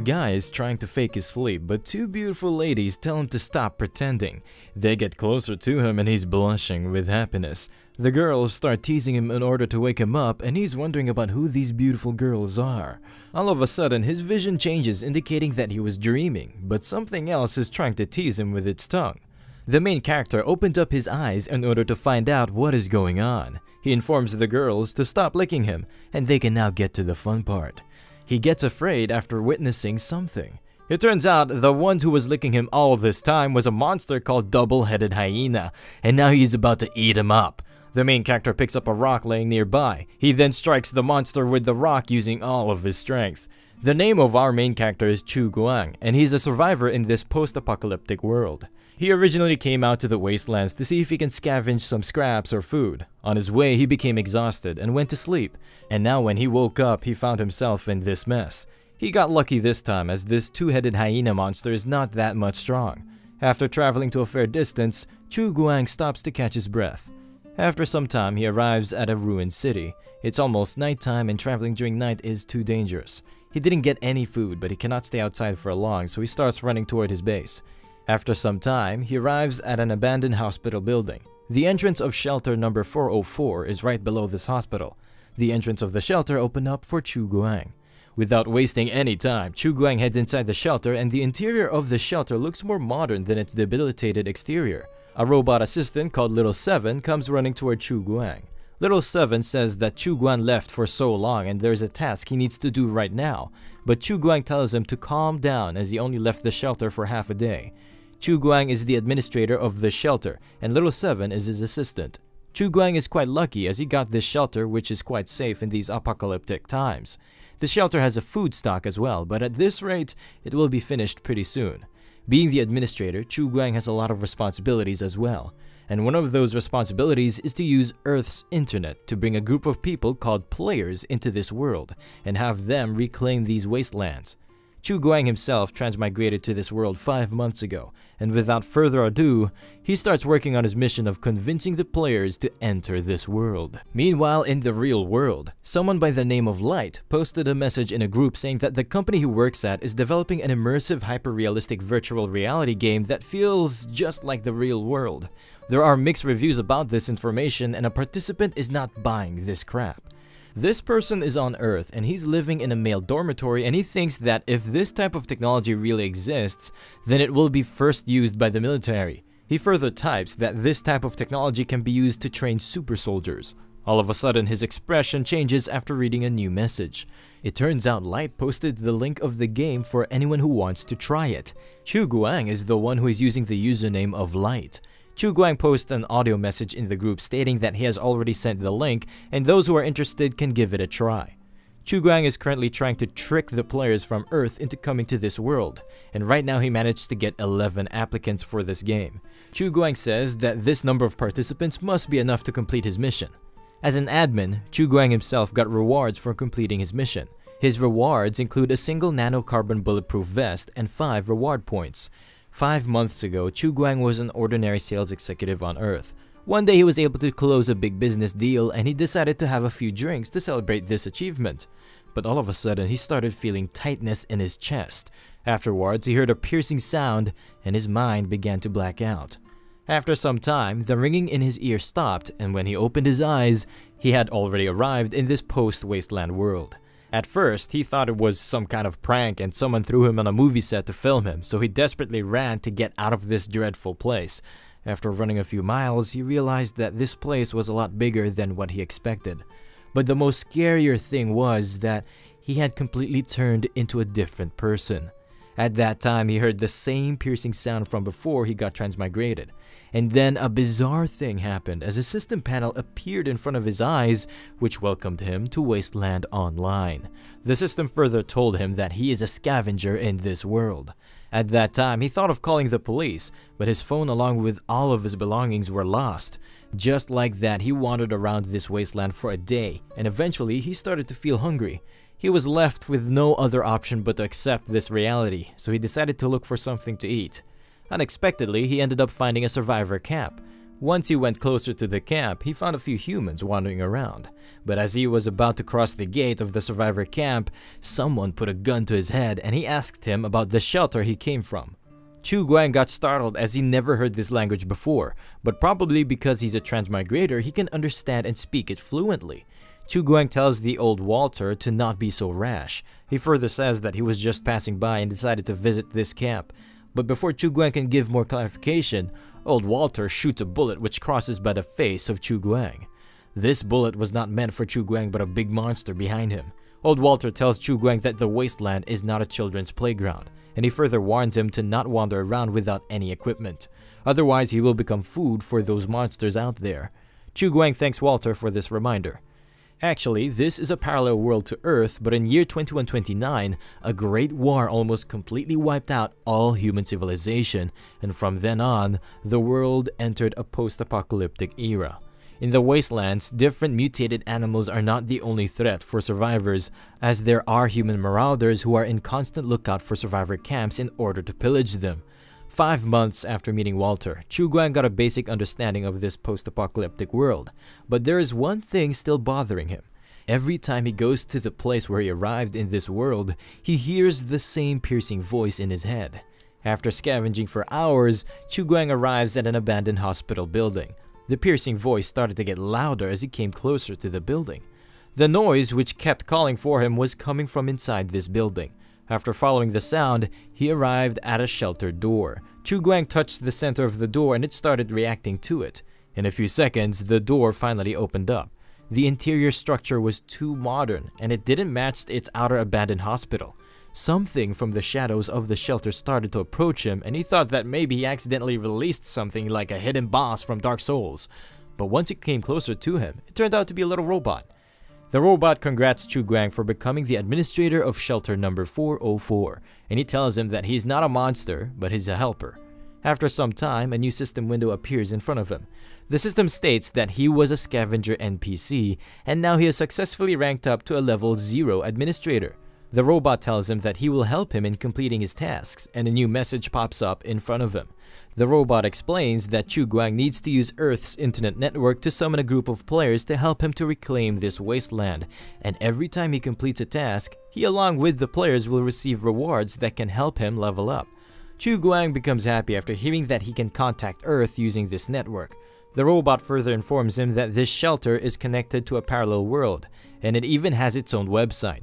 A guy is trying to fake his sleep, but two beautiful ladies tell him to stop pretending. They get closer to him and he's blushing with happiness. The girls start teasing him in order to wake him up, and he's wondering about who these beautiful girls are. All of a sudden, his vision changes, indicating that he was dreaming, but something else is trying to tease him with its tongue. The main character opened up his eyes in order to find out what is going on. He informs the girls to stop licking him, and they can now get to the fun part. He gets afraid after witnessing something. It turns out the one who was licking him all this time was a monster called Double-Headed Hyena, and now he's about to eat him up. The main character picks up a rock laying nearby. He then strikes the monster with the rock using all of his strength. The name of our main character is Chu Guang, and he's a survivor in this post-apocalyptic world. He originally came out to the Wastelands to see if he can scavenge some scraps or food. On his way, he became exhausted and went to sleep, and now when he woke up, he found himself in this mess. He got lucky this time, as this two-headed hyena monster is not that much strong. After traveling to a fair distance, Chu Guang stops to catch his breath. After some time, he arrives at a ruined city. It's almost nighttime, and traveling during night is too dangerous. He didn't get any food, but he cannot stay outside for long, so he starts running toward his base. After some time, he arrives at an abandoned hospital building. The entrance of shelter number 404 is right below this hospital. The entrance of the shelter opened up for Chu Guang. Without wasting any time, Chu Guang heads inside the shelter, and the interior of the shelter looks more modern than its debilitated exterior. A robot assistant called Little Seven comes running toward Chu Guang. Little Seven says that Chu Guang left for so long and there's a task he needs to do right now, but Chu Guang tells him to calm down as he only left the shelter for half a day. Chu Guang is the administrator of the shelter, and Little Seven is his assistant. Chu Guang is quite lucky as he got this shelter, which is quite safe in these apocalyptic times. The shelter has a food stock as well, but at this rate, it will be finished pretty soon. Being the administrator, Chu Guang has a lot of responsibilities as well, and one of those responsibilities is to use Earth's internet to bring a group of people called players into this world and have them reclaim these wastelands. Chu Guang himself transmigrated to this world 5 months ago, and without further ado, he starts working on his mission of convincing the players to enter this world. Meanwhile, in the real world, someone by the name of Light posted a message in a group saying that the company he works at is developing an immersive hyper-realistic virtual reality game that feels just like the real world. There are mixed reviews about this information, and a participant is not buying this crap. This person is on Earth and he's living in a male dormitory, and he thinks that if this type of technology really exists, then it will be first used by the military. He further types that this type of technology can be used to train super soldiers. All of a sudden, his expression changes after reading a new message. It turns out Light posted the link of the game for anyone who wants to try it. Chu Guang is the one who is using the username of Light. Chu Guang posts an audio message in the group stating that he has already sent the link and those who are interested can give it a try. Chu Guang is currently trying to trick the players from Earth into coming to this world, and right now he managed to get 11 applicants for this game. Chu Guang says that this number of participants must be enough to complete his mission. As an admin, Chu Guang himself got rewards for completing his mission. His rewards include a single nanocarbon bulletproof vest and 5 reward points. 5 months ago, Chu Guang was an ordinary sales executive on Earth. One day he was able to close a big business deal and he decided to have a few drinks to celebrate this achievement. But all of a sudden, he started feeling tightness in his chest. Afterwards, he heard a piercing sound and his mind began to black out. After some time, the ringing in his ear stopped, and when he opened his eyes, he had already arrived in this post-Wasteland world. At first, he thought it was some kind of prank and someone threw him on a movie set to film him, so he desperately ran to get out of this dreadful place. After running a few miles, he realized that this place was a lot bigger than what he expected. But the most scarier thing was that he had completely turned into a different person. At that time, he heard the same piercing sound from before he got transmigrated. And then a bizarre thing happened as a system panel appeared in front of his eyes, which welcomed him to Wasteland Online. The system further told him that he is a scavenger in this world. At that time, he thought of calling the police, but his phone along with all of his belongings were lost. Just like that, he wandered around this wasteland for a day, and eventually he started to feel hungry. He was left with no other option but to accept this reality, so he decided to look for something to eat. Unexpectedly, he ended up finding a survivor camp. Once he went closer to the camp, he found a few humans wandering around. But as he was about to cross the gate of the survivor camp, someone put a gun to his head and he asked him about the shelter he came from. Chu Guang got startled as he never heard this language before, but probably because he's a transmigrator, he can understand and speak it fluently. Chu Guang tells the old Walter to not be so rash. He further says that he was just passing by and decided to visit this camp. But before Chu Guang can give more clarification, old Walter shoots a bullet which crosses by the face of Chu Guang. This bullet was not meant for Chu Guang but a big monster behind him. Old Walter tells Chu Guang that the Wasteland is not a children's playground, and he further warns him to not wander around without any equipment. Otherwise, he will become food for those monsters out there. Chu Guang thanks Walter for this reminder. Actually, this is a parallel world to Earth, but in year 2129, a great war almost completely wiped out all human civilization, and from then on, the world entered a post-apocalyptic era. In the Wastelands, different mutated animals are not the only threat for survivors, as there are human marauders who are in constant lookout for survivor camps in order to pillage them. 5 months after meeting Walter, Chu Guang got a basic understanding of this post-apocalyptic world, but there is one thing still bothering him. Every time he goes to the place where he arrived in this world, he hears the same piercing voice in his head. After scavenging for hours, Chu Guang arrives at an abandoned hospital building. The piercing voice started to get louder as he came closer to the building. The noise, which kept calling for him, was coming from inside this building. After following the sound, he arrived at a shelter door. Chu Guang touched the center of the door and it started reacting to it. In a few seconds, the door finally opened up. The interior structure was too modern and it didn't match its outer abandoned hospital. Something from the shadows of the shelter started to approach him and he thought that maybe he accidentally released something like a hidden boss from Dark Souls. But once it came closer to him, it turned out to be a little robot. The robot congrats Chu Guang for becoming the administrator of shelter number 404, and he tells him that he's not a monster, but he's a helper. After some time, a new system window appears in front of him. The system states that he was a scavenger NPC, and now he is successfully ranked up to a level 0 administrator. The robot tells him that he will help him in completing his tasks, and a new message pops up in front of him. The robot explains that Chu Guang needs to use Earth's internet network to summon a group of players to help him to reclaim this wasteland, and every time he completes a task, he along with the players will receive rewards that can help him level up. Chu Guang becomes happy after hearing that he can contact Earth using this network. The robot further informs him that this shelter is connected to a parallel world, and it even has its own website.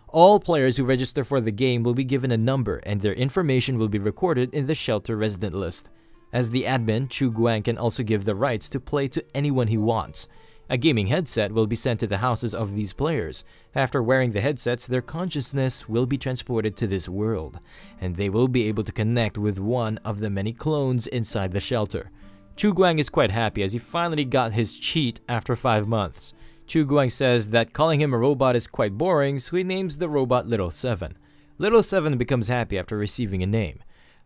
All players who register for the game will be given a number and their information will be recorded in the shelter resident list. As the admin, Chu Guang can also give the rights to play to anyone he wants. A gaming headset will be sent to the houses of these players. After wearing the headsets, their consciousness will be transported to this world, and they will be able to connect with one of the many clones inside the shelter. Chu Guang is quite happy as he finally got his cheat after 5 months. Chu Guang says that calling him a robot is quite boring, so he names the robot Little 7. Little 7 becomes happy after receiving a name.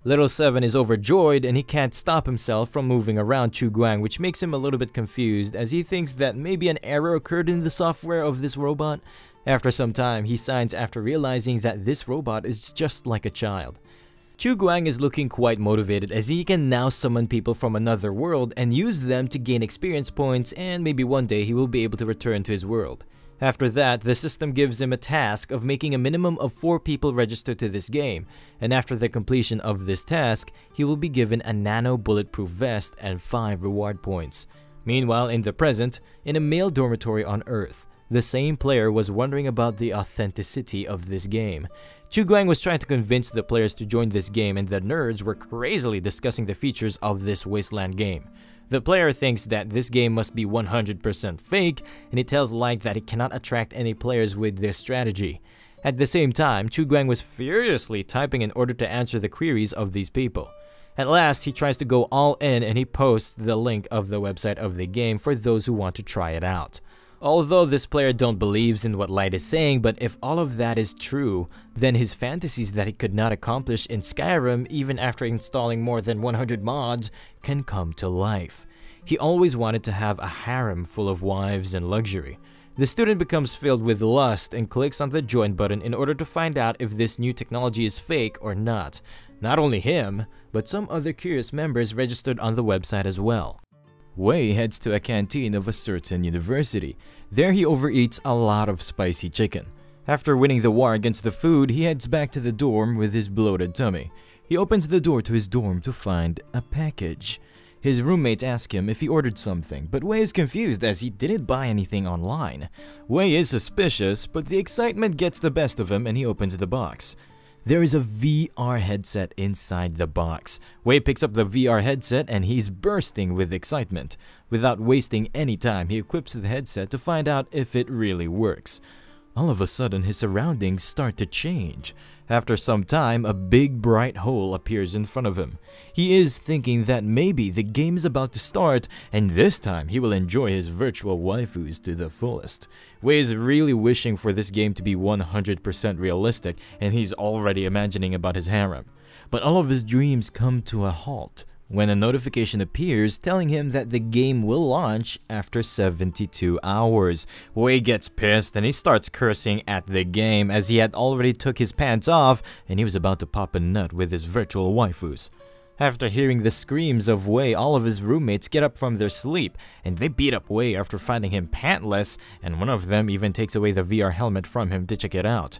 Little 7 is overjoyed and he can't stop himself from moving around Chu Guang, which makes him a little bit confused as he thinks that maybe an error occurred in the software of this robot. After some time, he signs after realizing that this robot is just like a child. Chu Guang is looking quite motivated as he can now summon people from another world and use them to gain experience points, and maybe one day he will be able to return to his world. After that, the system gives him a task of making a minimum of 4 people register to this game, and after the completion of this task, he will be given a nano bulletproof vest and 5 reward points. Meanwhile, in the present, in a male dormitory on Earth, the same player was wondering about the authenticity of this game. Chu Guang was trying to convince the players to join this game and the nerds were crazily discussing the features of this Wasteland game. The player thinks that this game must be 100% fake and he tells Light that he cannot attract any players with this strategy. At the same time, Chu Guang was furiously typing in order to answer the queries of these people. At last, he tries to go all in and he posts the link of the website of the game for those who want to try it out. Although this player don't believes in what Light is saying, but if all of that is true, then his fantasies that he could not accomplish in Skyrim even after installing more than 100 mods can come to life. He always wanted to have a harem full of wives and luxury. The student becomes filled with lust and clicks on the join button in order to find out if this new technology is fake or not. Not only him, but some other curious members registered on the website as well. Wei heads to a canteen of a certain university. There he overeats a lot of spicy chicken. After winning the war against the food, he heads back to the dorm with his bloated tummy. He opens the door to his dorm to find a package. His roommates ask him if he ordered something, but Wei is confused as he didn't buy anything online. Wei is suspicious, but the excitement gets the best of him and he opens the box. There is a VR headset inside the box. Wei picks up the VR headset and he's bursting with excitement. Without wasting any time, he equips the headset to find out if it really works. All of a sudden, his surroundings start to change. After some time, a big bright hole appears in front of him. He is thinking that maybe the game is about to start, and this time he will enjoy his virtual waifus to the fullest. Wei is really wishing for this game to be 100% realistic, and he's already imagining about his harem. But all of his dreams come to a halt when a notification appears telling him that the game will launch after 72 hours. Wei gets pissed and he starts cursing at the game as he had already took his pants off and he was about to pop a nut with his virtual waifus. After hearing the screams of Wei, all of his roommates get up from their sleep and they beat up Wei after finding him pantless, and one of them even takes away the VR helmet from him to check it out.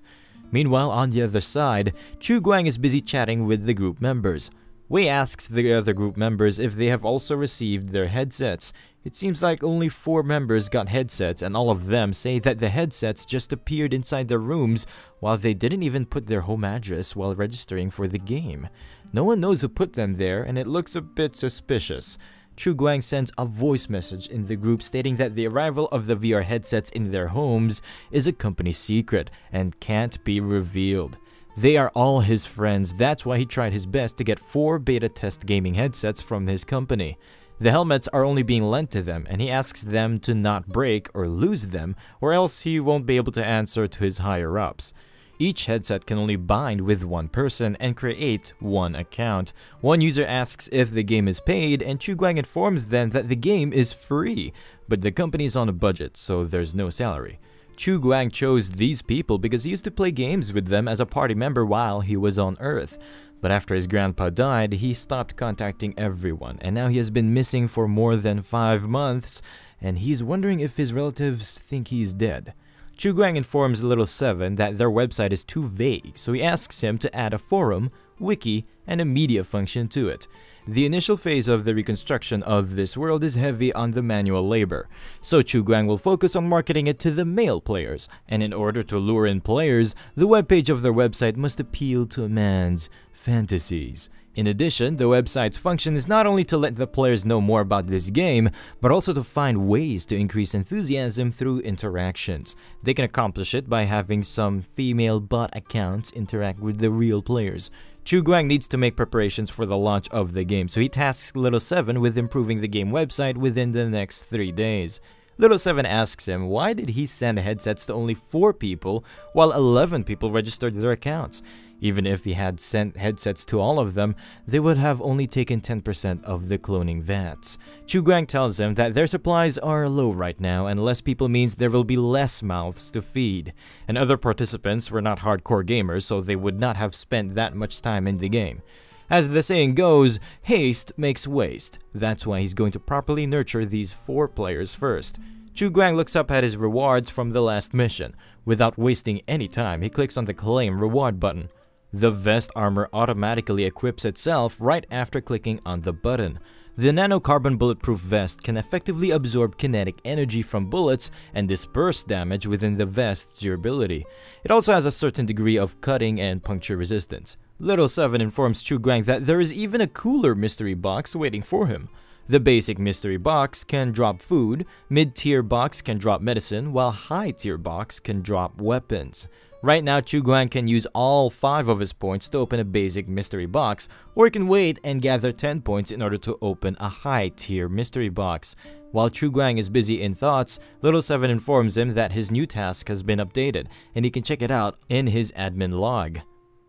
Meanwhile, on the other side, Chu Guang is busy chatting with the group members. Wei asks the other group members if they have also received their headsets. It seems like only 4 members got headsets, and all of them say that the headsets just appeared inside their rooms while they didn't even put their home address while registering for the game. No one knows who put them there, and it looks a bit suspicious. Chu Guang sends a voice message in the group stating that the arrival of the VR headsets in their homes is a company secret and can't be revealed. They are all his friends, that's why he tried his best to get 4 beta test gaming headsets from his company. The helmets are only being lent to them, and he asks them to not break or lose them, or else he won't be able to answer to his higher-ups. Each headset can only bind with one person and create one account. One user asks if the game is paid, and Chu Guang informs them that the game is free, but the company is on a budget, so there's no salary. Chu Guang chose these people because he used to play games with them as a party member while he was on Earth. But after his grandpa died, he stopped contacting everyone, and now he has been missing for more than 5 months, and he's wondering if his relatives think he's dead. Chu Guang informs Little Seven that their website is too vague, so he asks him to add a forum, wiki, and a media function to it. The initial phase of the reconstruction of this world is heavy on the manual labor, so Chu Guang will focus on marketing it to the male players, and in order to lure in players, the webpage of their website must appeal to a man's fantasies. In addition, the website's function is not only to let the players know more about this game, but also to find ways to increase enthusiasm through interactions. They can accomplish it by having some female bot accounts interact with the real players. Chu Guang needs to make preparations for the launch of the game, so he tasks Little Seven with improving the game website within the next 3 days. Little Seven asks him why did he send headsets to only 4 people while 11 people registered their accounts. Even if he had sent headsets to all of them, they would have only taken 10% of the cloning VATs. Chu Guang tells him that their supplies are low right now, and less people means there will be less mouths to feed. And other participants were not hardcore gamers, so they would not have spent that much time in the game. As the saying goes, haste makes waste. That's why he's going to properly nurture these 4 players first. Chu Guang looks up at his rewards from the last mission. Without wasting any time, he clicks on the Claim Reward button. The vest armor automatically equips itself right after clicking on the button. The nanocarbon bulletproof vest can effectively absorb kinetic energy from bullets and disperse damage within the vest's durability. It also has a certain degree of cutting and puncture resistance. Little Seven informs Chu Guang that there is even a cooler mystery box waiting for him. The basic mystery box can drop food, mid-tier box can drop medicine, while high-tier box can drop weapons. Right now, Chu Guang can use all 5 of his points to open a basic mystery box, or he can wait and gather 10 points in order to open a high-tier mystery box. While Chu Guang is busy in thoughts, Little Seven informs him that his new task has been updated, and he can check it out in his admin log.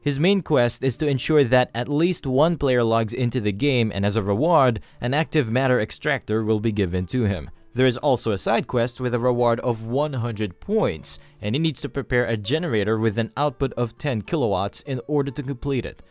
His main quest is to ensure that at least 1 player logs into the game, and as a reward, an active matter extractor will be given to him. There is also a side quest with a reward of 100 points, and he needs to prepare a generator with an output of 10 kilowatts in order to complete it.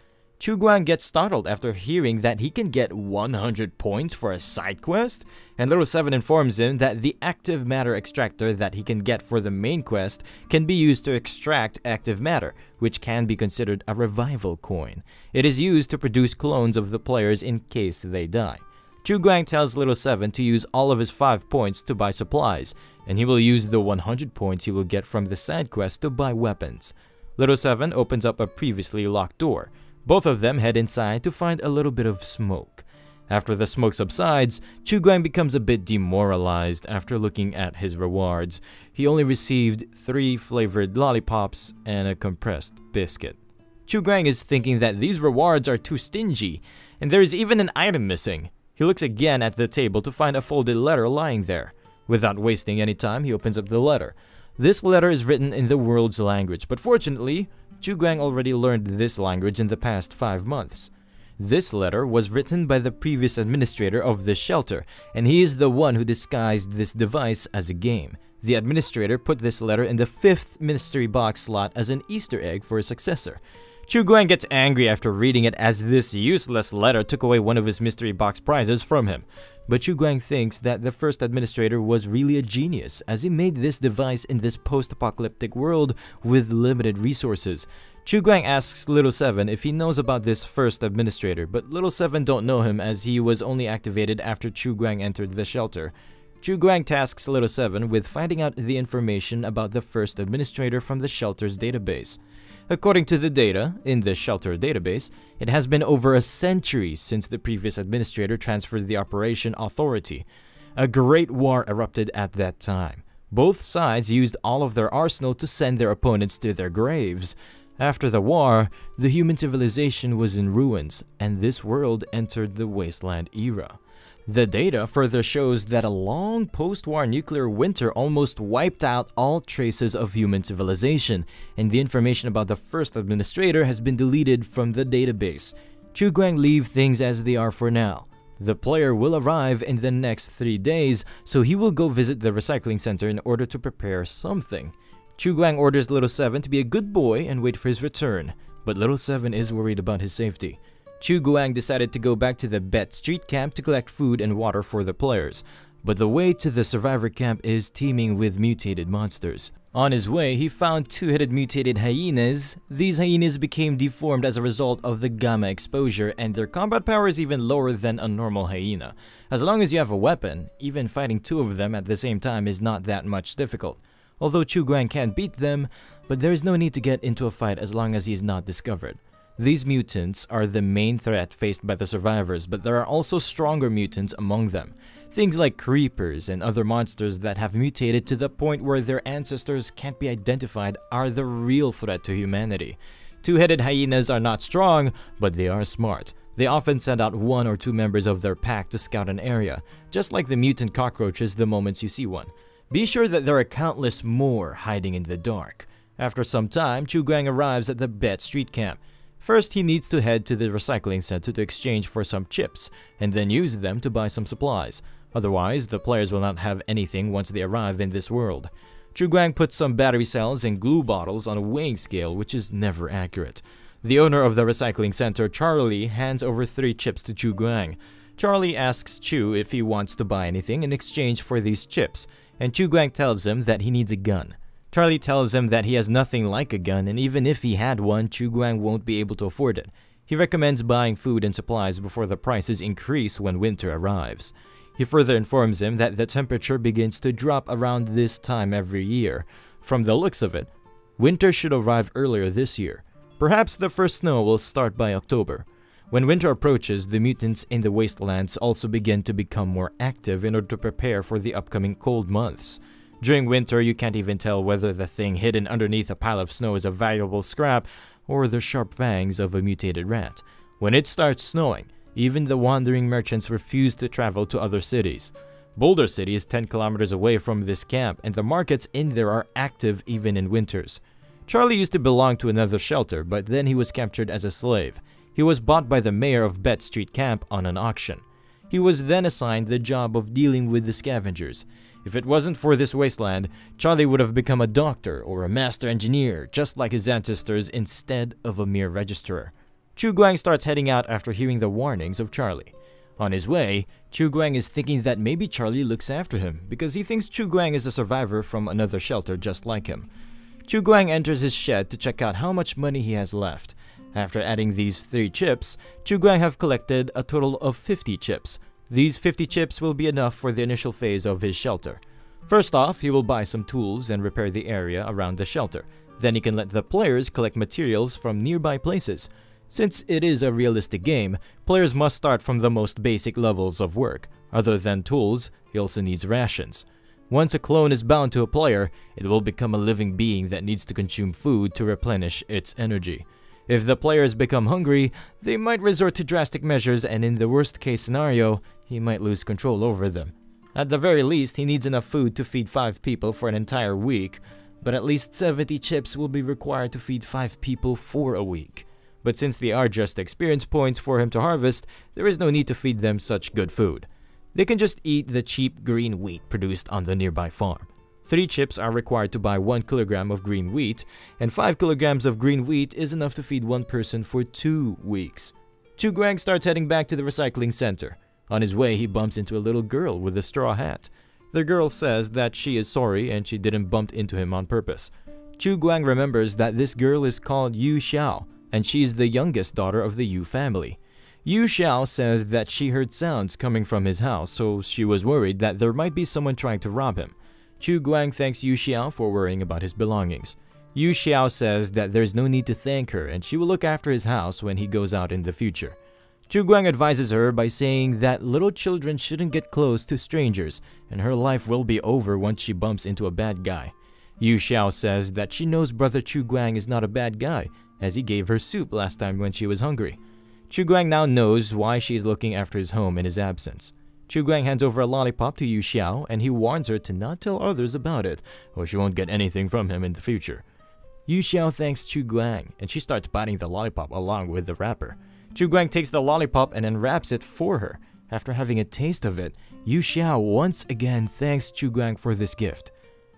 Chu Guang gets startled after hearing that he can get 100 points for a side quest, and Little 7 informs him that the active matter extractor that he can get for the main quest can be used to extract active matter, which can be considered a revival coin. It is used to produce clones of the players in case they die. Chu Guang tells Little 7 to use all of his 5 points to buy supplies, and he will use the 100 points he will get from the side quest to buy weapons. Little 7 opens up a previously locked door. Both of them head inside to find a little bit of smoke. After the smoke subsides, Chu Guang becomes a bit demoralized after looking at his rewards. He only received 3 flavored lollipops and a compressed biscuit. Chu Guang is thinking that these rewards are too stingy, and there is even an item missing. He looks again at the table to find a folded letter lying there. Without wasting any time, he opens up the letter. This letter is written in the world's language, but fortunately, Chu Guang already learned this language in the past 5 months. This letter was written by the previous administrator of this shelter, and he is the one who disguised this device as a game. The administrator put this letter in the 5th mystery box slot as an Easter egg for his successor. Chu Guang gets angry after reading it as this useless letter took away one of his mystery box prizes from him. But Chu Guang thinks that the first administrator was really a genius, as he made this device in this post-apocalyptic world with limited resources. Chu Guang asks Little 7 if he knows about this first administrator, but Little 7 don't know him as he was only activated after Chu Guang entered the shelter. Chu Guang tasks Little 7 with finding out the information about the first administrator from the shelter's database. According to the data in the shelter database, it has been over a century since the previous administrator transferred the operation authority. A great war erupted at that time. Both sides used all of their arsenal to send their opponents to their graves. After the war, the human civilization was in ruins, and this world entered the Wasteland era. The data further shows that a long post-war nuclear winter almost wiped out all traces of human civilization, and the information about the first administrator has been deleted from the database. Chu Guang leaves things as they are for now. The player will arrive in the next 3 days, so he will go visit the recycling center in order to prepare something. Chu Guang orders Little 7 to be a good boy and wait for his return, but Little 7 is worried about his safety. Chu Guang decided to go back to the Bet Street camp to collect food and water for the players, but the way to the survivor camp is teeming with mutated monsters. On his way, he found 2-headed mutated hyenas. These hyenas became deformed as a result of the gamma exposure, and their combat power is even lower than a normal hyena. As long as you have a weapon, even fighting 2 of them at the same time is not that much difficult. Although Chu Guang can't beat them, but there is no need to get into a fight as long as he is not discovered. These mutants are the main threat faced by the survivors, but there are also stronger mutants among them. Things like creepers and other monsters that have mutated to the point where their ancestors can't be identified are the real threat to humanity. 2-headed hyenas are not strong, but they are smart. They often send out 1 or 2 members of their pack to scout an area, just like the mutant cockroaches the moment you see one. Be sure that there are countless more hiding in the dark. After some time, Chu Guang arrives at the Bet Street camp. First, he needs to head to the recycling center to exchange for some chips, and then use them to buy some supplies. Otherwise, the players will not have anything once they arrive in this world. Chu Guang puts some battery cells and glue bottles on a weighing scale, which is never accurate. The owner of the recycling center, Charlie, hands over 3 chips to Chu Guang. Charlie asks Chu if he wants to buy anything in exchange for these chips, and Chu Guang tells him that he needs a gun. Charlie tells him that he has nothing like a gun, and even if he had one, Chu Guang won't be able to afford it. He recommends buying food and supplies before the prices increase when winter arrives. He further informs him that the temperature begins to drop around this time every year. From the looks of it, winter should arrive earlier this year. Perhaps the first snow will start by October. When winter approaches, the mutants in the wastelands also begin to become more active in order to prepare for the upcoming cold months. During winter, you can't even tell whether the thing hidden underneath a pile of snow is a valuable scrap or the sharp fangs of a mutated rat. When it starts snowing, even the wandering merchants refuse to travel to other cities. Boulder City is 10 kilometers away from this camp, and the markets in there are active even in winters. Charlie used to belong to another shelter, but then he was captured as a slave. He was bought by the mayor of Bet Street Camp on an auction. He was then assigned the job of dealing with the scavengers. If it wasn't for this wasteland, Charlie would have become a doctor or a master engineer, just like his ancestors, instead of a mere registrar. Chu Guang starts heading out after hearing the warnings of Charlie. On his way, Chu Guang is thinking that maybe Charlie looks after him because he thinks Chu Guang is a survivor from another shelter just like him. Chu Guang enters his shed to check out how much money he has left. After adding these 3 chips, Chu Guang have collected a total of 50 chips. These 50 chips will be enough for the initial phase of his shelter. First off, he will buy some tools and repair the area around the shelter. Then he can let the players collect materials from nearby places. Since it is a realistic game, players must start from the most basic levels of work. Other than tools, he also needs rations. Once a clone is bound to a player, it will become a living being that needs to consume food to replenish its energy. If the players become hungry, they might resort to drastic measures, and in the worst case scenario, he might lose control over them. At the very least, he needs enough food to feed 5 people for an entire week, but at least 70 chips will be required to feed 5 people for a week. But since they are just experience points for him to harvest, there is no need to feed them such good food. They can just eat the cheap green wheat produced on the nearby farm. 3 chips are required to buy 1 kilogram of green wheat, and 5 kilograms of green wheat is enough to feed 1 person for 2 weeks. Chu Guang starts heading back to the recycling center. On his way, he bumps into a little girl with a straw hat. The girl says that she is sorry and she didn't bump into him on purpose. Chu Guang remembers that this girl is called Yu Xiao, and she's the youngest daughter of the Yu family. Yu Xiao says that she heard sounds coming from his house, so she was worried that there might be someone trying to rob him. Chu Guang thanks Yu Xiao for worrying about his belongings. Yu Xiao says that there's no need to thank her and she will look after his house when he goes out in the future. Chu Guang advises her by saying that little children shouldn't get close to strangers and her life will be over once she bumps into a bad guy. Yu Xiao says that she knows brother Chu Guang is not a bad guy, as he gave her soup last time when she was hungry. Chu Guang now knows why she's looking after his home in his absence. Chu Guang hands over a lollipop to Yu Xiao and he warns her to not tell others about it or she won't get anything from him in the future. Yu Xiao thanks Chu Guang and she starts biting the lollipop along with the wrapper. Chu Guang takes the lollipop and unwraps it for her. After having a taste of it, Yu Xiao once again thanks Chu Guang for this gift.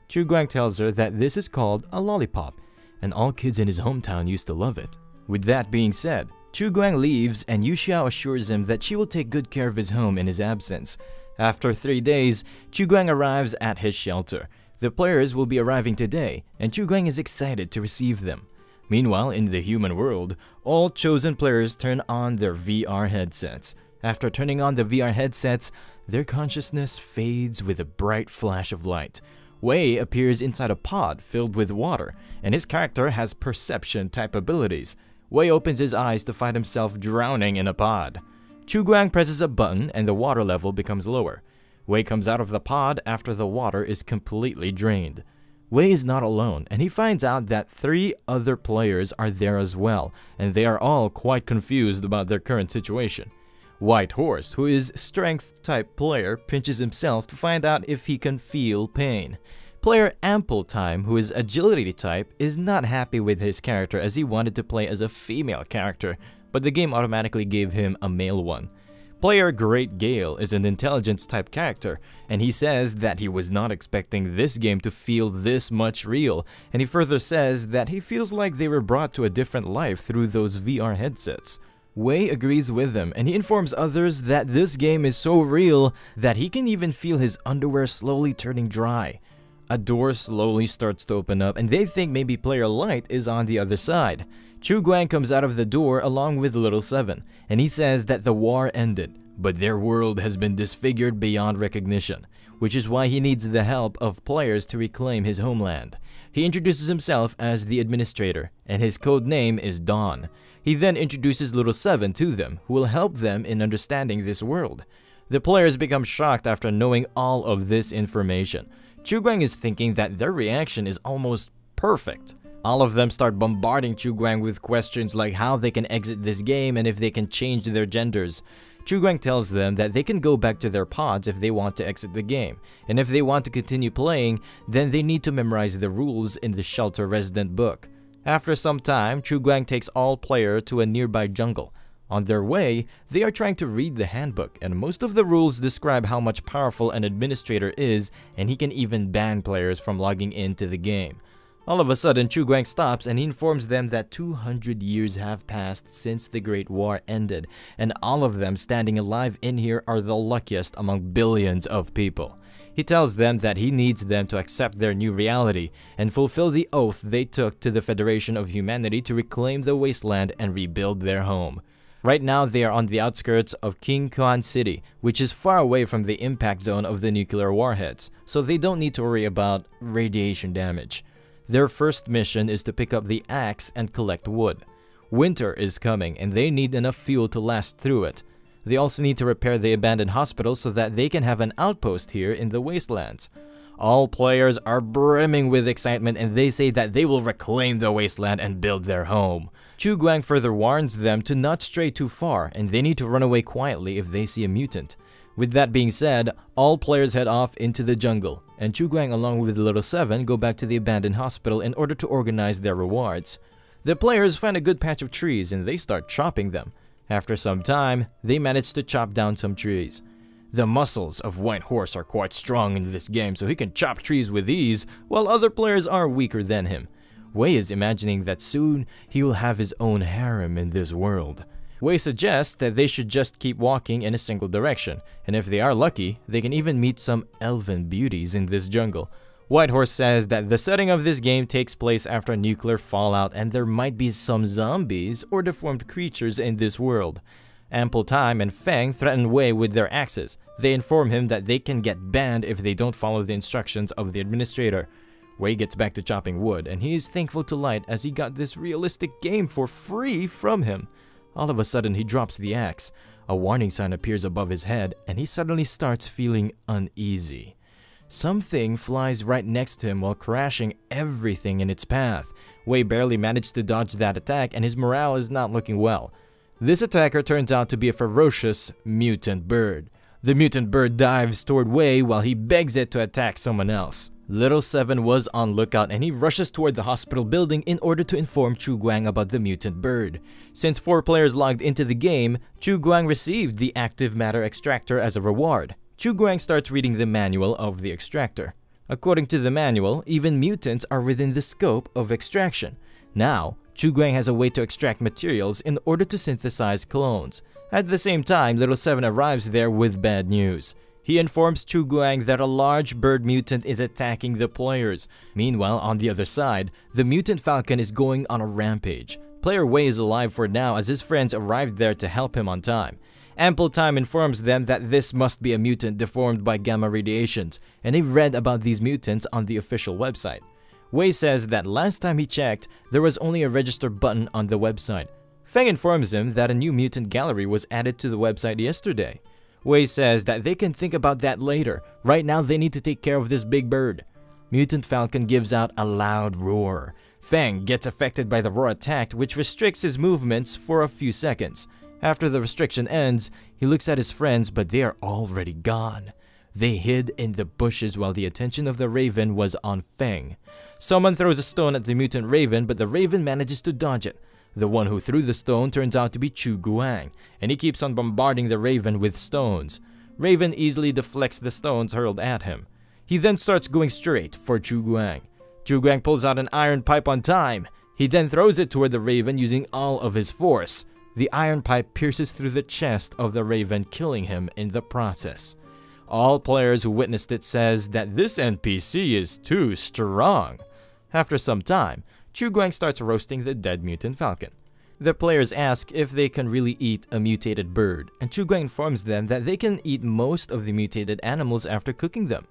Chu Guang tells her that this is called a lollipop and all kids in his hometown used to love it. With that being said, Chu Guang leaves and Yu Xiao assures him that she will take good care of his home in his absence. After 3 days, Chu Guang arrives at his shelter. The players will be arriving today, and Chu Guang is excited to receive them. Meanwhile, in the human world, all chosen players turn on their VR headsets. After turning on the VR headsets, their consciousness fades with a bright flash of light. Wei appears inside a pod filled with water, and his character has perception-type abilities. Wei opens his eyes to find himself drowning in a pod. Chu Guang presses a button and the water level becomes lower. Wei comes out of the pod after the water is completely drained. Wei is not alone, and he finds out that 3 other players are there as well, and they are all quite confused about their current situation. White Horse, who is strength-type player, pinches himself to find out if he can feel pain. Player Ample Time, who is agility type, is not happy with his character as he wanted to play as a female character, but the game automatically gave him a male one. Player Great Gale is an intelligence type character, and he says that he was not expecting this game to feel this much real, and he further says that he feels like they were brought to a different life through those VR headsets. Wei agrees with him, and he informs others that this game is so real that he can even feel his underwear slowly turning dry. A door slowly starts to open up and they think maybe Player Light is on the other side. Chu Guang comes out of the door along with Little Seven, and he says that the war ended, but their world has been disfigured beyond recognition, which is why he needs the help of players to reclaim his homeland. He introduces himself as the administrator, and his code name is Dawn. He then introduces Little Seven to them, who will help them in understanding this world. The players become shocked after knowing all of this information. Chu Guang is thinking that their reaction is almost perfect. All of them start bombarding Chu Guang with questions like how they can exit this game and if they can change their genders. Chu Guang tells them that they can go back to their pods if they want to exit the game, and if they want to continue playing, then they need to memorize the rules in the Shelter Resident book. After some time, Chu Guang takes all players to a nearby jungle. On their way, they are trying to read the handbook, and most of the rules describe how much powerful an administrator is, and he can even ban players from logging into the game. All of a sudden, Chu Guang stops and he informs them that 200 years have passed since the Great War ended, and all of them standing alive in here are the luckiest among billions of people. He tells them that he needs them to accept their new reality and fulfill the oath they took to the Federation of Humanity to reclaim the Wasteland and rebuild their home. Right now, they are on the outskirts of King Kwan City, which is far away from the impact zone of the nuclear warheads, so they don't need to worry about radiation damage. Their first mission is to pick up the axe and collect wood. Winter is coming and they need enough fuel to last through it. They also need to repair the abandoned hospital so that they can have an outpost here in the Wastelands. All players are brimming with excitement and they say that they will reclaim the Wasteland and build their home. Chu Guang further warns them to not stray too far and they need to run away quietly if they see a mutant. With that being said, all players head off into the jungle, and Chu Guang along with Little 7 go back to the abandoned hospital in order to organize their rewards. The players find a good patch of trees and they start chopping them. After some time, they manage to chop down some trees. The muscles of White Horse are quite strong in this game, so he can chop trees with ease, while other players are weaker than him. Wei is imagining that soon he will have his own harem in this world. Wei suggests that they should just keep walking in a single direction, and if they are lucky, they can even meet some elven beauties in this jungle. Whitehorse says that the setting of this game takes place after a nuclear fallout and there might be some zombies or deformed creatures in this world. Ample Time and Feng threaten Wei with their axes. They inform him that they can get banned if they don't follow the instructions of the administrator. Wei gets back to chopping wood and he is thankful to Light as he got this realistic game for free from him. All of a sudden, he drops the axe. A warning sign appears above his head, and he suddenly starts feeling uneasy. Something flies right next to him while crashing everything in its path. Wei barely managed to dodge that attack, and his morale is not looking well. This attacker turns out to be a ferocious mutant bird. The mutant bird dives toward Wei while he begs it to attack someone else. Little 7 was on lookout and he rushes toward the hospital building in order to inform Chu Guang about the mutant bird. Since 4 players logged into the game, Chu Guang received the active matter extractor as a reward. Chu Guang starts reading the manual of the extractor. According to the manual, even mutants are within the scope of extraction. Now, Chu Guang has a way to extract materials in order to synthesize clones. At the same time, Little 7 arrives there with bad news. He informs Chu Guang that a large bird mutant is attacking the players. Meanwhile, on the other side, the mutant falcon is going on a rampage. Player Wei is alive for now as his friends arrived there to help him on time. Ample Time informs them that this must be a mutant deformed by gamma radiations, and he read about these mutants on the official website. Wei says that last time he checked, there was only a register button on the website. Feng informs him that a new mutant gallery was added to the website yesterday. Wei says that they can think about that later. Right now they need to take care of this big bird. Mutant Falcon gives out a loud roar. Feng gets affected by the roar attack, which restricts his movements for a few seconds. After the restriction ends, he looks at his friends, but they are already gone. They hid in the bushes while the attention of the raven was on Feng. Someone throws a stone at the mutant raven, but the raven manages to dodge it. The one who threw the stone turns out to be Chu Guang, and he keeps on bombarding the raven with stones. Raven easily deflects the stones hurled at him. He then starts going straight for Chu Guang. Chu Guang pulls out an iron pipe on time. He then throws it toward the raven using all of his force. The iron pipe pierces through the chest of the raven, killing him in the process. All players who witnessed it says that this NPC is too strong. After some time, Chu Guang starts roasting the dead mutant falcon. The players ask if they can really eat a mutated bird, and Chu Guang informs them that they can eat most of the mutated animals after cooking them.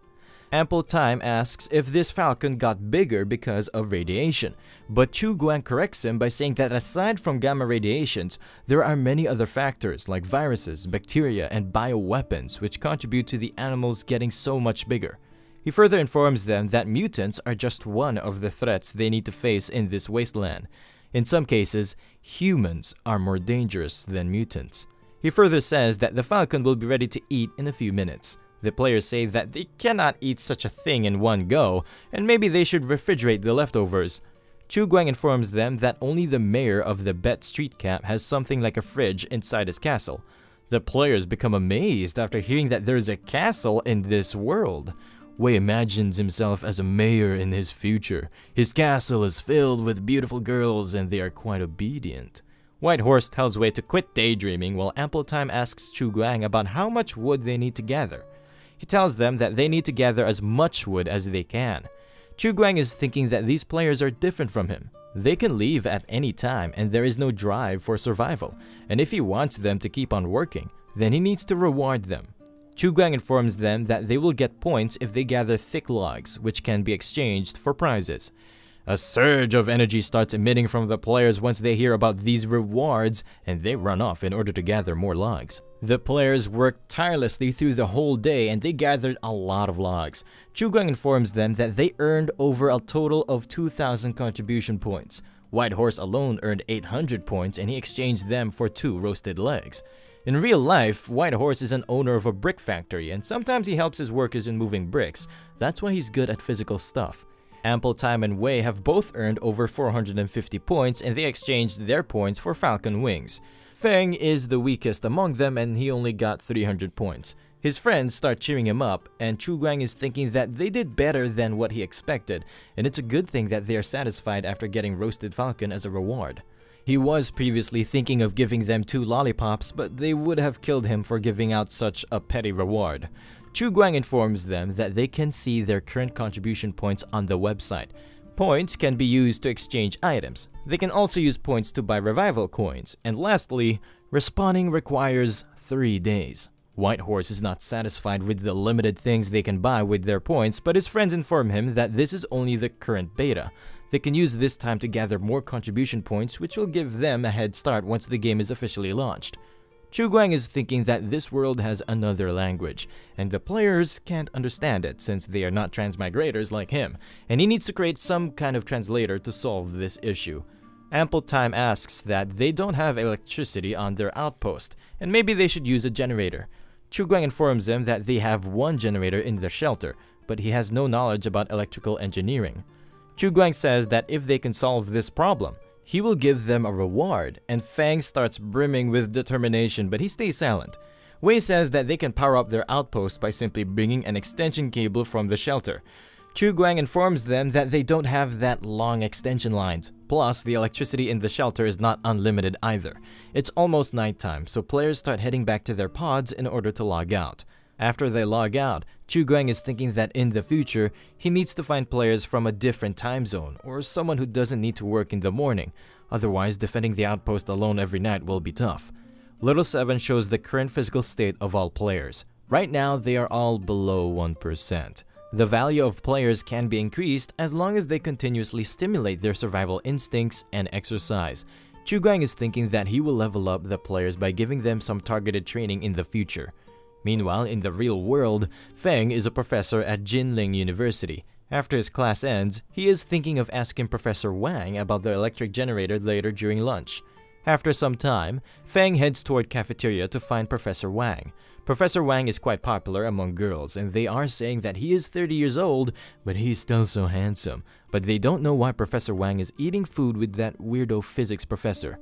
Ample Time asks if this falcon got bigger because of radiation, but Chu Guang corrects him by saying that aside from gamma radiations, there are many other factors like viruses, bacteria, and bioweapons which contribute to the animals getting so much bigger. He further informs them that mutants are just one of the threats they need to face in this wasteland. In some cases, humans are more dangerous than mutants. He further says that the falcon will be ready to eat in a few minutes. The players say that they cannot eat such a thing in one go, and maybe they should refrigerate the leftovers. Chu Guang informs them that only the mayor of the Bet Street Cap has something like a fridge inside his castle. The players become amazed after hearing that there is a castle in this world. Wei imagines himself as a mayor in his future. His castle is filled with beautiful girls and they are quite obedient. White Horse tells Wei to quit daydreaming while Ample Time asks Chu Guang about how much wood they need to gather. He tells them that they need to gather as much wood as they can. Chu Guang is thinking that these players are different from him. They can leave at any time and there is no drive for survival. And if he wants them to keep on working, then he needs to reward them. Chu Guang informs them that they will get points if they gather thick logs, which can be exchanged for prizes. A surge of energy starts emitting from the players once they hear about these rewards, and they run off in order to gather more logs. The players worked tirelessly through the whole day and they gathered a lot of logs. Chu Guang informs them that they earned over a total of 2,000 contribution points. White Horse alone earned 800 points and he exchanged them for 2 roasted legs. In real life, White Horse is an owner of a brick factory and sometimes he helps his workers in moving bricks. That's why he's good at physical stuff. Ample Time and Wei have both earned over 450 points and they exchanged their points for falcon wings. Feng is the weakest among them and he only got 300 points. His friends start cheering him up and Chu Guang is thinking that they did better than what he expected, and it's a good thing that they are satisfied after getting roasted falcon as a reward. He was previously thinking of giving them 2 lollipops, but they would have killed him for giving out such a petty reward. Chu Guang informs them that they can see their current contribution points on the website. Points can be used to exchange items. They can also use points to buy revival coins. And lastly, respawning requires 3 days. White Horse is not satisfied with the limited things they can buy with their points, but his friends inform him that this is only the current beta. They can use this time to gather more contribution points, which will give them a head start once the game is officially launched. Chu Guang is thinking that this world has another language, and the players can't understand it since they are not transmigrators like him, and he needs to create some kind of translator to solve this issue. Ample Time asks that they don't have electricity on their outpost, and maybe they should use a generator. Chu Guang informs them that they have 1 generator in their shelter, but he has no knowledge about electrical engineering. Chu Guang says that if they can solve this problem, he will give them a reward, and Fang starts brimming with determination, but he stays silent. Wei says that they can power up their outpost by simply bringing an extension cable from the shelter. Chu Guang informs them that they don't have that long extension lines. Plus, the electricity in the shelter is not unlimited either. It's almost nighttime, so players start heading back to their pods in order to log out. After they log out, Chu Guang is thinking that in the future, he needs to find players from a different time zone or someone who doesn't need to work in the morning. Otherwise, defending the outpost alone every night will be tough. Little 7 shows the current physical state of all players. Right now, they are all below 1%. The value of players can be increased as long as they continuously stimulate their survival instincts and exercise. Chu Guang is thinking that he will level up the players by giving them some targeted training in the future. Meanwhile, in the real world, Feng is a professor at Jinling University. After his class ends, he is thinking of asking Professor Wang about the electric generator later during lunch. After some time, Feng heads toward cafeteria to find Professor Wang. Professor Wang is quite popular among girls, and they are saying that he is 30 years old, but he's still so handsome. But they don't know why Professor Wang is eating food with that weirdo physics professor.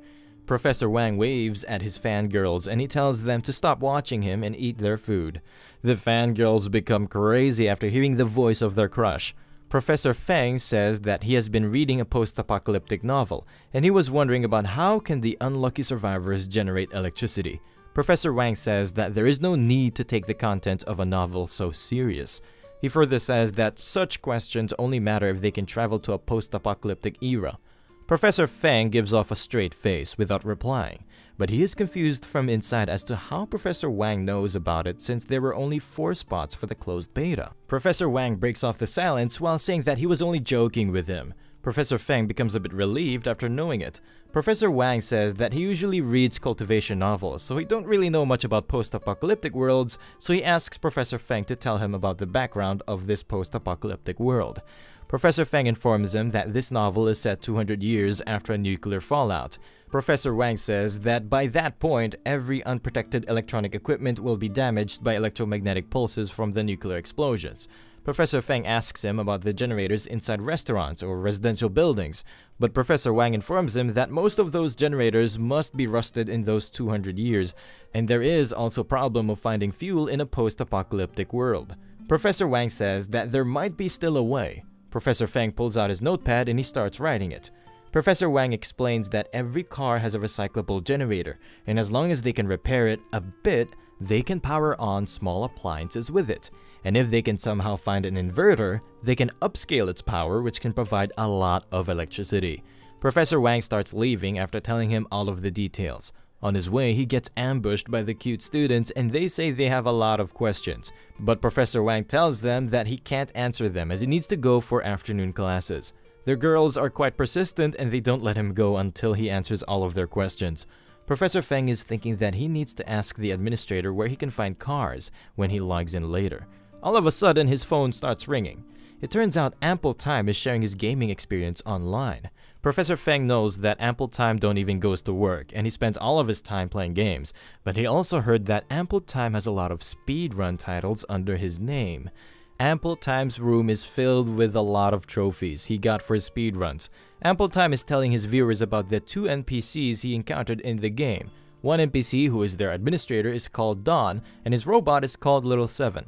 Professor Wang waves at his fangirls and he tells them to stop watching him and eat their food. The fangirls become crazy after hearing the voice of their crush. Professor Feng says that he has been reading a post-apocalyptic novel, and he was wondering about how can the unlucky survivors generate electricity. Professor Wang says that there is no need to take the content of a novel so serious. He further says that such questions only matter if they can travel to a post-apocalyptic era. Professor Feng gives off a straight face without replying, but he is confused from inside as to how Professor Wang knows about it since there were only 4 spots for the closed beta. Professor Wang breaks off the silence while saying that he was only joking with him. Professor Feng becomes a bit relieved after knowing it. Professor Wang says that he usually reads cultivation novels, so he don't really know much about post-apocalyptic worlds, so he asks Professor Feng to tell him about the background of this post-apocalyptic world. Professor Feng informs him that this novel is set 200 years after a nuclear fallout. Professor Wang says that by that point, every unprotected electronic equipment will be damaged by electromagnetic pulses from the nuclear explosions. Professor Feng asks him about the generators inside restaurants or residential buildings, but Professor Wang informs him that most of those generators must be rusted in those 200 years, and there is also a problem of finding fuel in a post-apocalyptic world. Professor Wang says that there might be still a way. Professor Feng pulls out his notepad and he starts writing it. Professor Wang explains that every car has a recyclable generator, and as long as they can repair it a bit, they can power on small appliances with it. And if they can somehow find an inverter, they can upscale its power, which can provide a lot of electricity. Professor Wang starts leaving after telling him all of the details. On his way, he gets ambushed by the cute students and they say they have a lot of questions. But Professor Wang tells them that he can't answer them as he needs to go for afternoon classes. The girls are quite persistent and they don't let him go until he answers all of their questions. Professor Feng is thinking that he needs to ask the administrator where he can find cars when he logs in later. All of a sudden, his phone starts ringing. It turns out Ample Time is sharing his gaming experience online. Professor Feng knows that Ample Time don't even goes to work and he spends all of his time playing games, but he also heard that Ample Time has a lot of speedrun titles under his name. Ample Time's room is filled with a lot of trophies he got for his speedruns. Ample Time is telling his viewers about the 2 NPCs he encountered in the game. One NPC, who is their administrator, is called Dawn, and his robot is called Little Seven.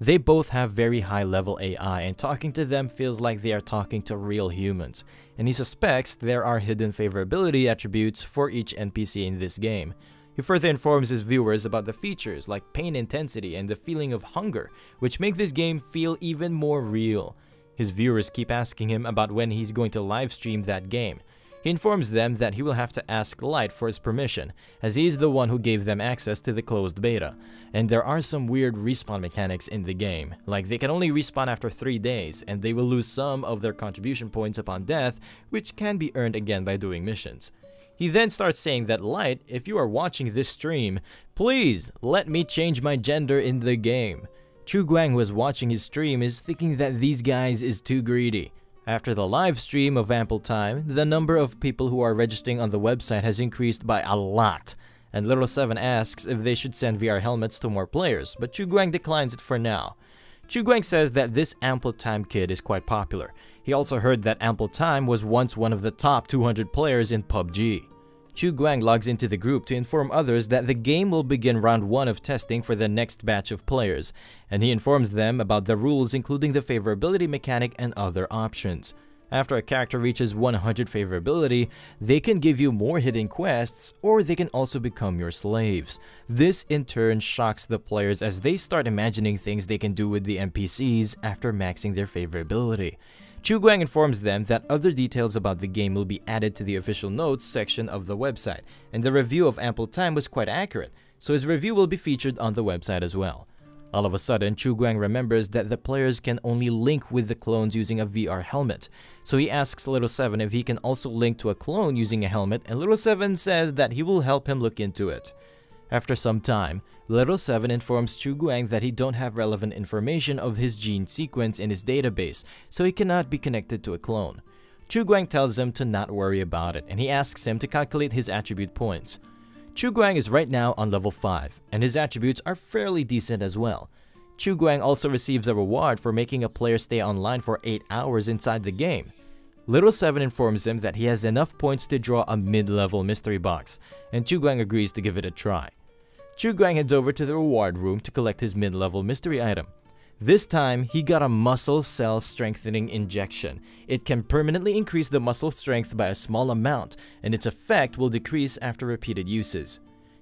They both have very high level AI, and talking to them feels like they are talking to real humans. And he suspects there are hidden favorability attributes for each NPC in this game. He further informs his viewers about the features like pain intensity and the feeling of hunger, which make this game feel even more real. His viewers keep asking him about when he's going to live stream that game. He informs them that he will have to ask Light for his permission, as he is the one who gave them access to the closed beta. And there are some weird respawn mechanics in the game, like they can only respawn after 3 days, and they will lose some of their contribution points upon death, which can be earned again by doing missions. He then starts saying that Light, if you are watching this stream, please let me change my gender in the game. Chu Guang, who is watching his stream, is thinking that these guys is too greedy. After the live stream of Ample Time, the number of people who are registering on the website has increased by a lot, and Little Seven asks if they should send VR helmets to more players, but Chu Guang declines it for now. Chu Guang says that this Ample Time kid is quite popular. He also heard that Ample Time was once one of the top 200 players in PUBG. Chu Guang logs into the group to inform others that the game will begin round 1 of testing for the next batch of players, and he informs them about the rules including the favorability mechanic and other options. After a character reaches 100 favorability, they can give you more hidden quests, or they can also become your slaves. This in turn shocks the players as they start imagining things they can do with the NPCs after maxing their favorability. Chu Guang informs them that other details about the game will be added to the official notes section of the website, and the review of Ample Time was quite accurate, so his review will be featured on the website as well. All of a sudden, Chu Guang remembers that the players can only link with the clones using a VR helmet, so he asks Little Seven if he can also link to a clone using a helmet, and Little Seven says that he will help him look into it. After some time, Little Seven informs Chu Guang that he don't have relevant information of his gene sequence in his database, so he cannot be connected to a clone. Chu Guang tells him to not worry about it, and he asks him to calculate his attribute points. Chu Guang is right now on level 5, and his attributes are fairly decent as well. Chu Guang also receives a reward for making a player stay online for 8 hours inside the game. Little Seven informs him that he has enough points to draw a mid-level mystery box, and Chu Guang agrees to give it a try. Chu Guang heads over to the reward room to collect his mid-level mystery item. This time, he got a muscle cell strengthening injection. It can permanently increase the muscle strength by a small amount, and its effect will decrease after repeated uses.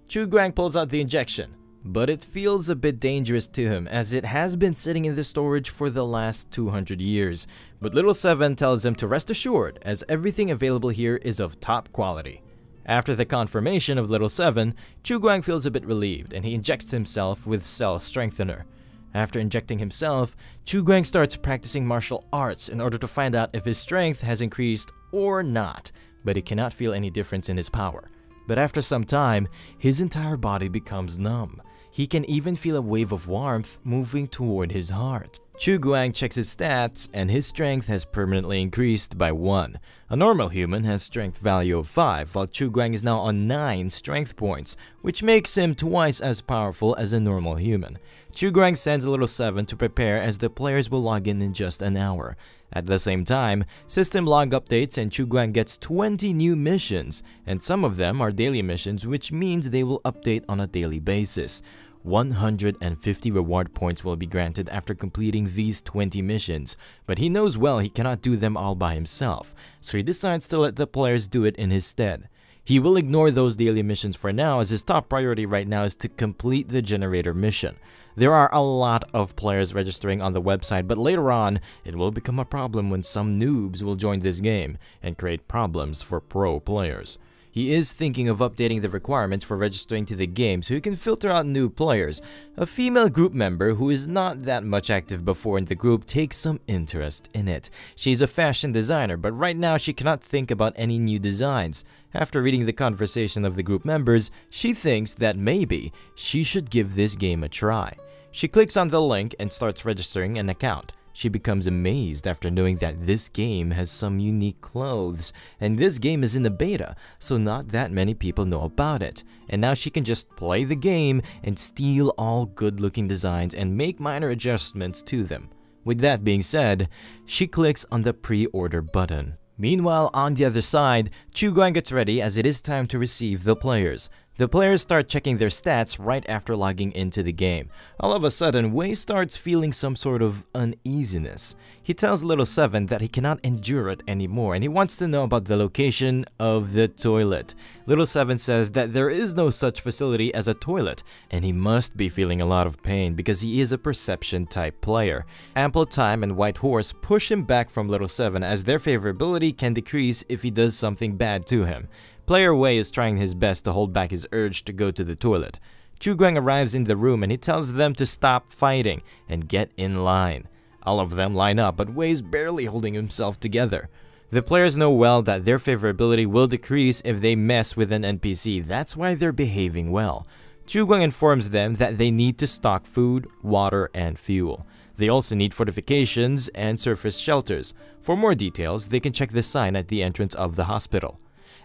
Chu Guang pulls out the injection, but it feels a bit dangerous to him as it has been sitting in the storage for the last 200 years. But Little Seven tells him to rest assured as everything available here is of top quality. After the confirmation of Little Seven, Chu Guang feels a bit relieved and he injects himself with Cell Strengthener. After injecting himself, Chu Guang starts practicing martial arts in order to find out if his strength has increased or not, but he cannot feel any difference in his power. But after some time, his entire body becomes numb. He can even feel a wave of warmth moving toward his heart. Chu Guang checks his stats and his strength has permanently increased by 1. A normal human has strength value of 5, while Chu Guang is now on 9 strength points, which makes him twice as powerful as a normal human. Chu Guang sends Little Seven to prepare as the players will log in just an hour. At the same time, system log updates and Chu Guang gets 20 new missions, and some of them are daily missions, which means they will update on a daily basis. 150 reward points will be granted after completing these 20 missions, but he knows well he cannot do them all by himself, so he decides to let the players do it in his stead. He will ignore those daily missions for now, as his top priority right now is to complete the generator mission. There are a lot of players registering on the website, but later on, it will become a problem when some noobs will join this game and create problems for pro players. He is thinking of updating the requirements for registering to the game so he can filter out new players. A female group member who is not that much active before in the group takes some interest in it. She's a fashion designer, but right now she cannot think about any new designs. After reading the conversation of the group members, she thinks that maybe she should give this game a try. She clicks on the link and starts registering an account. She becomes amazed after knowing that this game has some unique clothes, and this game is in the beta, so not that many people know about it. And now she can just play the game and steal all good-looking designs and make minor adjustments to them. With that being said, she clicks on the pre-order button. Meanwhile, on the other side, Chuguang gets ready as it is time to receive the players. The players start checking their stats right after logging into the game. All of a sudden, Wei starts feeling some sort of uneasiness. He tells Little Seven that he cannot endure it anymore and he wants to know about the location of the toilet. Little Seven says that there is no such facility as a toilet and he must be feeling a lot of pain because he is a perception type player. Ample Time and White Horse push him back from Little Seven as their favorability can decrease if he does something bad to him. Player Wei is trying his best to hold back his urge to go to the toilet. Chuguang arrives in the room and he tells them to stop fighting and get in line. All of them line up, but Wei is barely holding himself together. The players know well that their favorability will decrease if they mess with an NPC, that's why they're behaving well. Chuguang informs them that they need to stock food, water, and fuel. They also need fortifications and surface shelters. For more details, they can check the sign at the entrance of the hospital.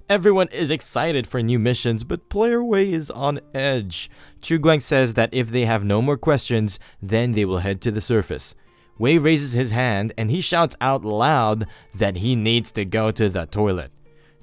Everyone is excited for new missions, but Player Wei is on edge. Chuguang says that if they have no more questions, then they will head to the surface. Wei raises his hand and he shouts out loud that he needs to go to the toilet.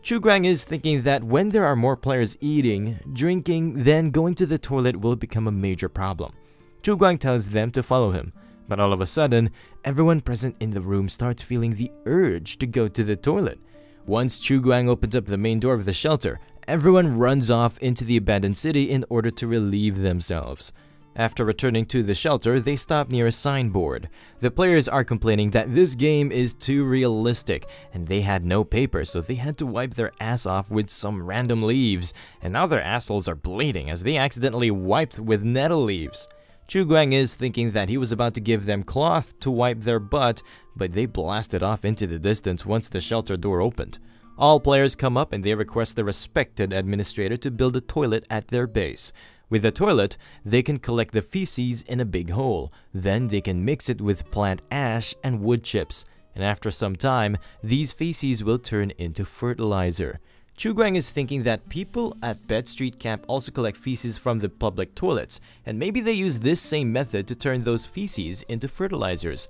Chuguang is thinking that when there are more players eating, drinking, then going to the toilet will become a major problem. Chuguang tells them to follow him, but all of a sudden, everyone present in the room starts feeling the urge to go to the toilet. Once Chuguang opens up the main door of the shelter, everyone runs off into the abandoned city in order to relieve themselves. After returning to the shelter, they stop near a signboard. The players are complaining that this game is too realistic, and they had no paper, so they had to wipe their ass off with some random leaves, and now their assholes are bleeding as they accidentally wiped with nettle leaves. Chuguang is thinking that he was about to give them cloth to wipe their butt, but they blasted off into the distance once the shelter door opened. All players come up and they request the respected administrator to build a toilet at their base. With the toilet, they can collect the feces in a big hole. Then they can mix it with plant ash and wood chips. And after some time, these feces will turn into fertilizer. Chuguang is thinking that people at Pet Street Camp also collect feces from the public toilets, and maybe they use this same method to turn those feces into fertilizers.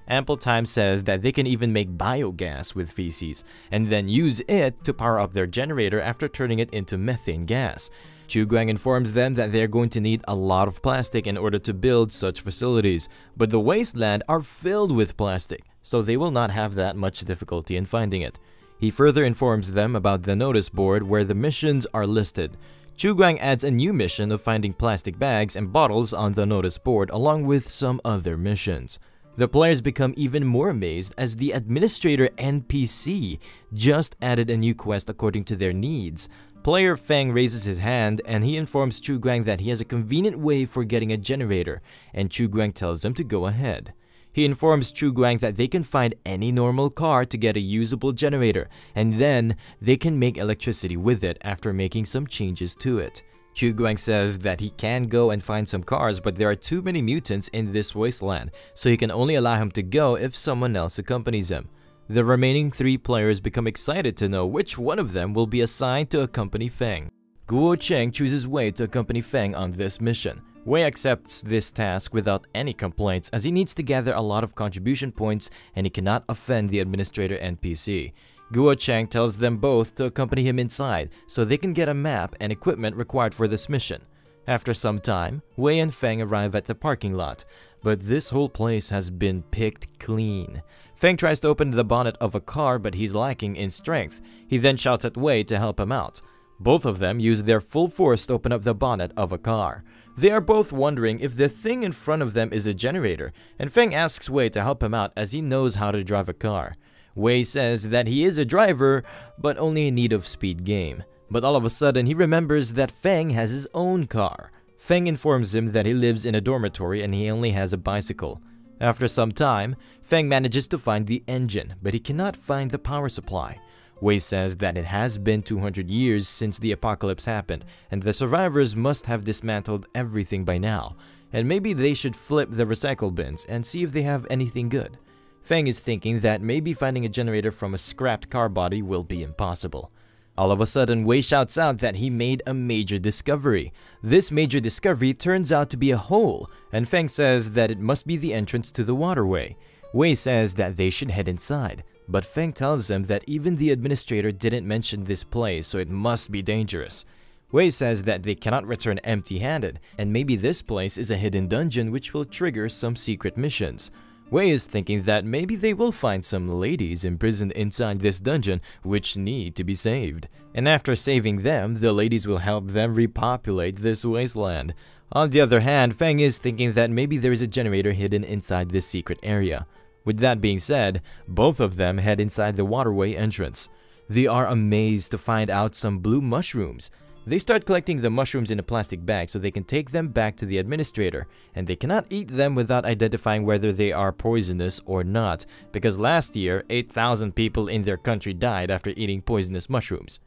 Ample Time says that they can even make biogas with feces, and then use it to power up their generator after turning it into methane gas. Chuguang informs them that they are going to need a lot of plastic in order to build such facilities, but the Wasteland are filled with plastic, so they will not have that much difficulty in finding it. He further informs them about the notice board where the missions are listed. Chuguang adds a new mission of finding plastic bags and bottles on the notice board along with some other missions. The players become even more amazed as the administrator NPC just added a new quest according to their needs. Player Feng raises his hand and he informs Chuguang that he has a convenient way for getting a generator, and Chuguang tells him to go ahead. He informs Chuguang that they can find any normal car to get a usable generator, and then they can make electricity with it after making some changes to it. Chuguang says that he can go and find some cars, but there are too many mutants in this wasteland, so he can only allow him to go if someone else accompanies him. The remaining 3 players become excited to know which one of them will be assigned to accompany Feng. Guo Cheng chooses Wei to accompany Feng on this mission. Wei accepts this task without any complaints as he needs to gather a lot of contribution points and he cannot offend the administrator NPC. Guo Cheng tells them both to accompany him inside so they can get a map and equipment required for this mission. After some time, Wei and Feng arrive at the parking lot, but this whole place has been picked clean. Feng tries to open the bonnet of a car, but he's lacking in strength. He then shouts at Wei to help him out. Both of them use their full force to open up the bonnet of a car. They are both wondering if the thing in front of them is a generator, and Feng asks Wei to help him out as he knows how to drive a car. Wei says that he is a driver, but only in need of speed game. But all of a sudden, he remembers that Feng has his own car. Feng informs him that he lives in a dormitory and he only has a bicycle. After some time, Feng manages to find the engine, but he cannot find the power supply. Wei says that it has been 200 years since the apocalypse happened, and the survivors must have dismantled everything by now, and maybe they should flip the recycle bins and see if they have anything good. Feng is thinking that maybe finding a generator from a scrapped car body will be impossible. All of a sudden, Wei shouts out that he made a major discovery. This major discovery turns out to be a hole, and Feng says that it must be the entrance to the waterway. Wei says that they should head inside, but Feng tells him that even the administrator didn't mention this place, so it must be dangerous. Wei says that they cannot return empty-handed, and maybe this place is a hidden dungeon which will trigger some secret missions. Wei is thinking that maybe they will find some ladies imprisoned inside this dungeon which need to be saved. And after saving them, the ladies will help them repopulate this wasteland. On the other hand, Feng is thinking that maybe there is a generator hidden inside this secret area. With that being said, both of them head inside the waterway entrance. They are amazed to find out some blue mushrooms. They start collecting the mushrooms in a plastic bag so they can take them back to the administrator, and they cannot eat them without identifying whether they are poisonous or not, because last year, 8,000 people in their country died after eating poisonous mushrooms.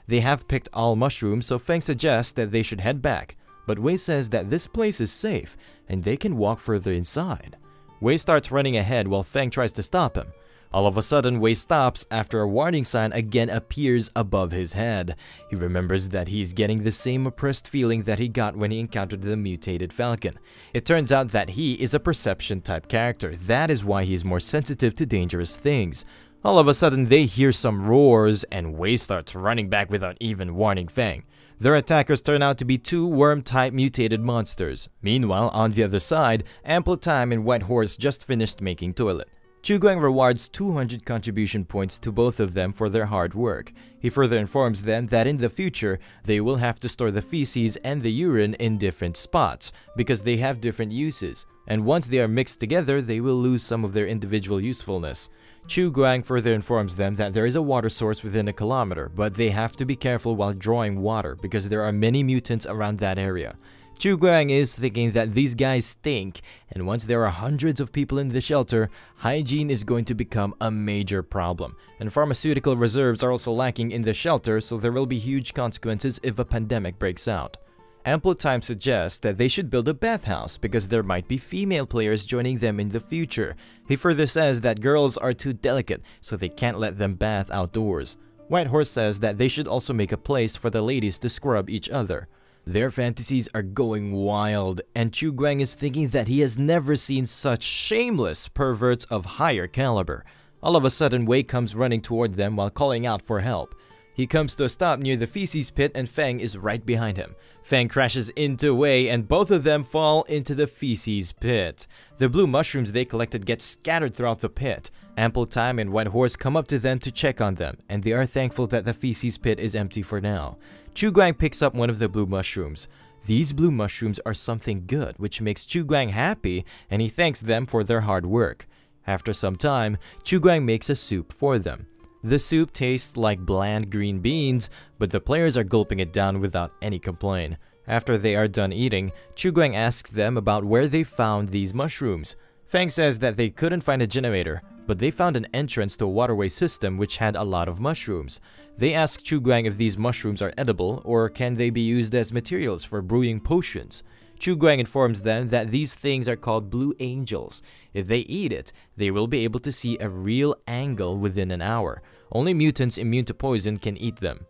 They have picked all mushrooms, so Feng suggests that they should head back, but Wei says that this place is safe, and they can walk further inside. Wei starts running ahead while Feng tries to stop him. All of a sudden, Wei stops after a warning sign again appears above his head. He remembers that he's getting the same oppressed feeling that he got when he encountered the mutated falcon. It turns out that he is a perception-type character. That is why he's more sensitive to dangerous things. All of a sudden, they hear some roars, and Wei starts running back without even warning Feng. Their attackers turn out to be two worm-type mutated monsters. Meanwhile, on the other side, Ample Time and White Horse just finished making toilet. Chuguang rewards 200 contribution points to both of them for their hard work. He further informs them that in the future, they will have to store the feces and the urine in different spots because they have different uses, and once they are mixed together, they will lose some of their individual usefulness. Chuguang further informs them that there is a water source within a kilometer, but they have to be careful while drawing water because there are many mutants around that area. Chuguang is thinking that these guys stink, and once there are hundreds of people in the shelter, hygiene is going to become a major problem. And pharmaceutical reserves are also lacking in the shelter, so there will be huge consequences if a pandemic breaks out. Ample Time suggests that they should build a bathhouse because there might be female players joining them in the future. He further says that girls are too delicate, so they can't let them bath outdoors. White Horse says that they should also make a place for the ladies to scrub each other. Their fantasies are going wild, and Chuguang is thinking that he has never seen such shameless perverts of higher caliber. All of a sudden, Wei comes running toward them while calling out for help. He comes to a stop near the feces pit and Feng is right behind him. Feng crashes into Wei and both of them fall into the feces pit. The blue mushrooms they collected get scattered throughout the pit. Ample Time and White Horse come up to them to check on them, and they are thankful that the feces pit is empty for now. Chuguang picks up one of the blue mushrooms. These blue mushrooms are something good, which makes Chuguang happy, and he thanks them for their hard work. After some time, Chuguang makes a soup for them. The soup tastes like bland green beans, but the players are gulping it down without any complaint. After they are done eating, Chuguang asks them about where they found these mushrooms. Feng says that they couldn't find a generator, but they found an entrance to a waterway system which had a lot of mushrooms. They ask Chuguang if these mushrooms are edible or can they be used as materials for brewing potions. Chuguang informs them that these things are called blue angels. If they eat it, they will be able to see a real angle within an hour. Only mutants immune to poison can eat them.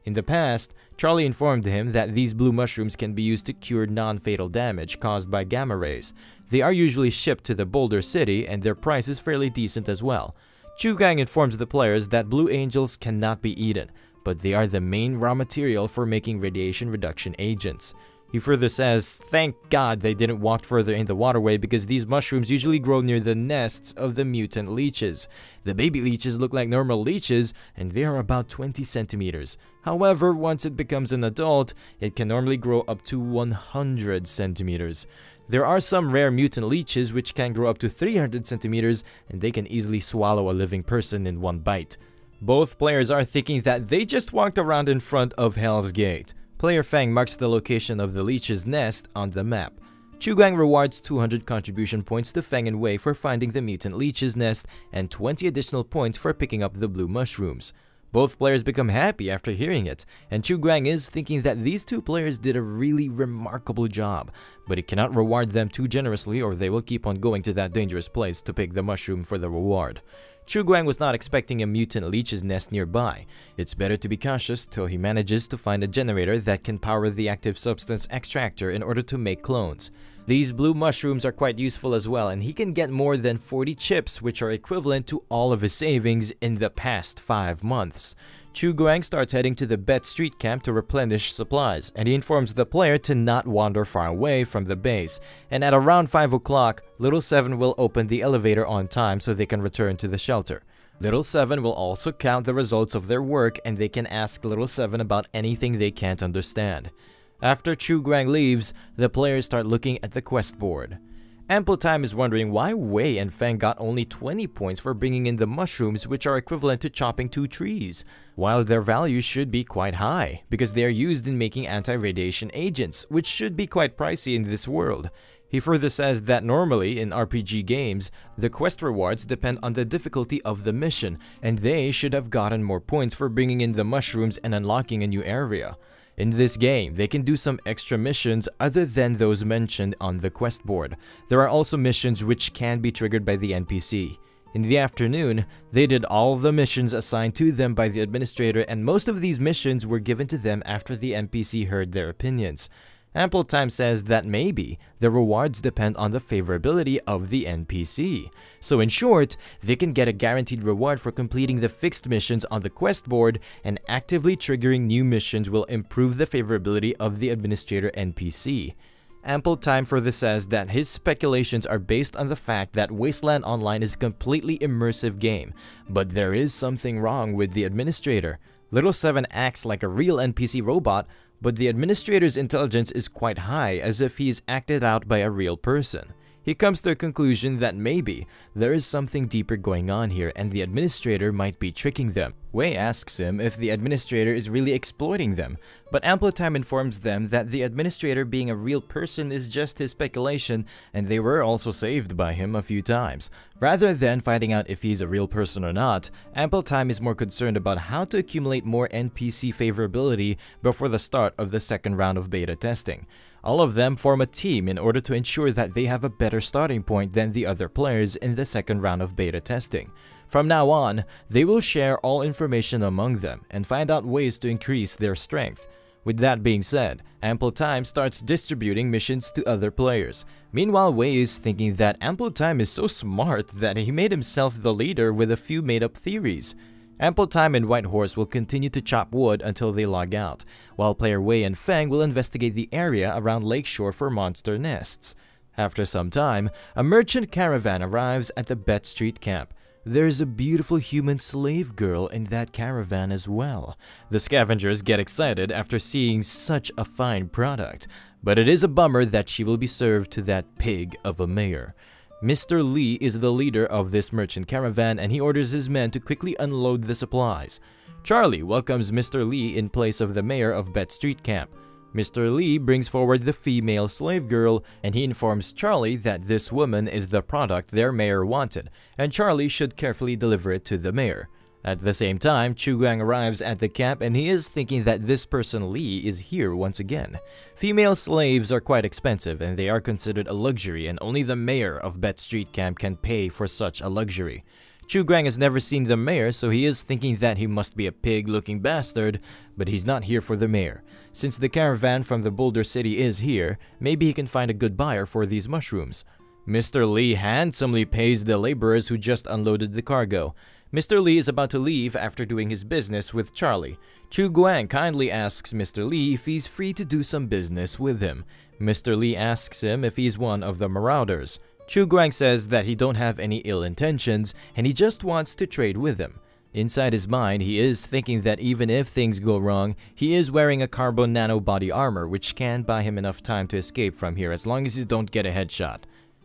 In the past, Charlie informed him that these blue mushrooms can be used to cure non-fatal damage caused by gamma rays. They are usually shipped to the Boulder City and their price is fairly decent as well. Chuguang informs the players that blue angels cannot be eaten, but they are the main raw material for making radiation reduction agents. He further says, thank God they didn't walk further in the waterway because these mushrooms usually grow near the nests of the mutant leeches. The baby leeches look like normal leeches and they are about 20 centimeters. However, once it becomes an adult, it can normally grow up to 100 centimeters. There are some rare mutant leeches which can grow up to 300 centimeters and they can easily swallow a living person in one bite. Both players are thinking that they just walked around in front of Hell's Gate. Player Fang marks the location of the leech's nest on the map. Chugang rewards 200 contribution points to Fang and Wei for finding the mutant leech's nest and 20 additional points for picking up the blue mushrooms. Both players become happy after hearing it, and Chugang is thinking that these two players did a really remarkable job, but he cannot reward them too generously or they will keep on going to that dangerous place to pick the mushroom for the reward. Chuguang was not expecting a mutant leech's nest nearby. It's better to be cautious till he manages to find a generator that can power the active substance extractor in order to make clones. These blue mushrooms are quite useful as well, and he can get more than 40 chips, which are equivalent to all of his savings in the past 5 months. Chuguang starts heading to the Bet Street camp to replenish supplies, and he informs the player to not wander far away from the base. And at around 5 o'clock, Little 7 will open the elevator on time so they can return to the shelter. Little 7 will also count the results of their work and they can ask Little 7 about anything they can't understand. After Chuguang leaves, the players start looking at the quest board. Ample Time is wondering why Wei and Fang got only 20 points for bringing in the mushrooms, which are equivalent to chopping 2 trees, while their value should be quite high, because they are used in making anti-radiation agents, which should be quite pricey in this world. He further says that normally in RPG games, the quest rewards depend on the difficulty of the mission, and they should have gotten more points for bringing in the mushrooms and unlocking a new area. In this game, they can do some extra missions other than those mentioned on the quest board. There are also missions which can be triggered by the NPC. In the afternoon, they did all the missions assigned to them by the administrator, and most of these missions were given to them after the NPC heard their opinions. Ample Time says that maybe the rewards depend on the favorability of the NPC. So in short, they can get a guaranteed reward for completing the fixed missions on the quest board, and actively triggering new missions will improve the favorability of the administrator NPC. Ample Time further says that his speculations are based on the fact that Wasteland Online is a completely immersive game, but there is something wrong with the administrator. Little 7 acts like a real NPC robot, but the administrator's intelligence is quite high, as if he is acted out by a real person. He comes to a conclusion that maybe there is something deeper going on here and the administrator might be tricking them. Wei asks him if the administrator is really exploiting them, but Ample Time informs them that the administrator being a real person is just his speculation, and they were also saved by him a few times. Rather than finding out if he's a real person or not, Ample Time is more concerned about how to accumulate more NPC favorability before the start of the second round of beta testing. All of them form a team in order to ensure that they have a better starting point than the other players in the second round of beta testing. From now on, they will share all information among them and find out ways to increase their strength. With that being said, Ample Time starts distributing missions to other players. Meanwhile, Wei is thinking that Ample Time is so smart that he made himself the leader with a few made-up theories. Ample Time and White Horse will continue to chop wood until they log out, while player Wei and Fang will investigate the area around Lakeshore for monster nests. After some time, a merchant caravan arrives at the Bet Street camp. There's a beautiful human slave girl in that caravan as well. The scavengers get excited after seeing such a fine product, but it is a bummer that she will be served to that pig of a mayor. Mr. Lee is the leader of this merchant caravan, and he orders his men to quickly unload the supplies. Charlie welcomes Mr. Lee in place of the mayor of Bet Street camp. Mr. Lee brings forward the female slave girl, and he informs Charlie that this woman is the product their mayor wanted, and Charlie should carefully deliver it to the mayor. At the same time, Chugang arrives at the camp, and he is thinking that this person Lee is here once again. Female slaves are quite expensive, and they are considered a luxury, and only the mayor of Bet Street camp can pay for such a luxury. Chugang has never seen the mayor, so he is thinking that he must be a pig-looking bastard, but he's not here for the mayor. Since the caravan from the Boulder City is here, maybe he can find a good buyer for these mushrooms. Mr. Lee handsomely pays the laborers who just unloaded the cargo. Mr. Lee is about to leave after doing his business with Charlie. Chu Guang kindly asks Mr. Lee if he's free to do some business with him. Mr. Lee asks him if he's one of the marauders. Chu Guang says that he don't have any ill intentions and he just wants to trade with him. Inside his mind, he is thinking that even if things go wrong, he is wearing a carbon nano body armor which can buy him enough time to escape from here as long as he don't get a headshot.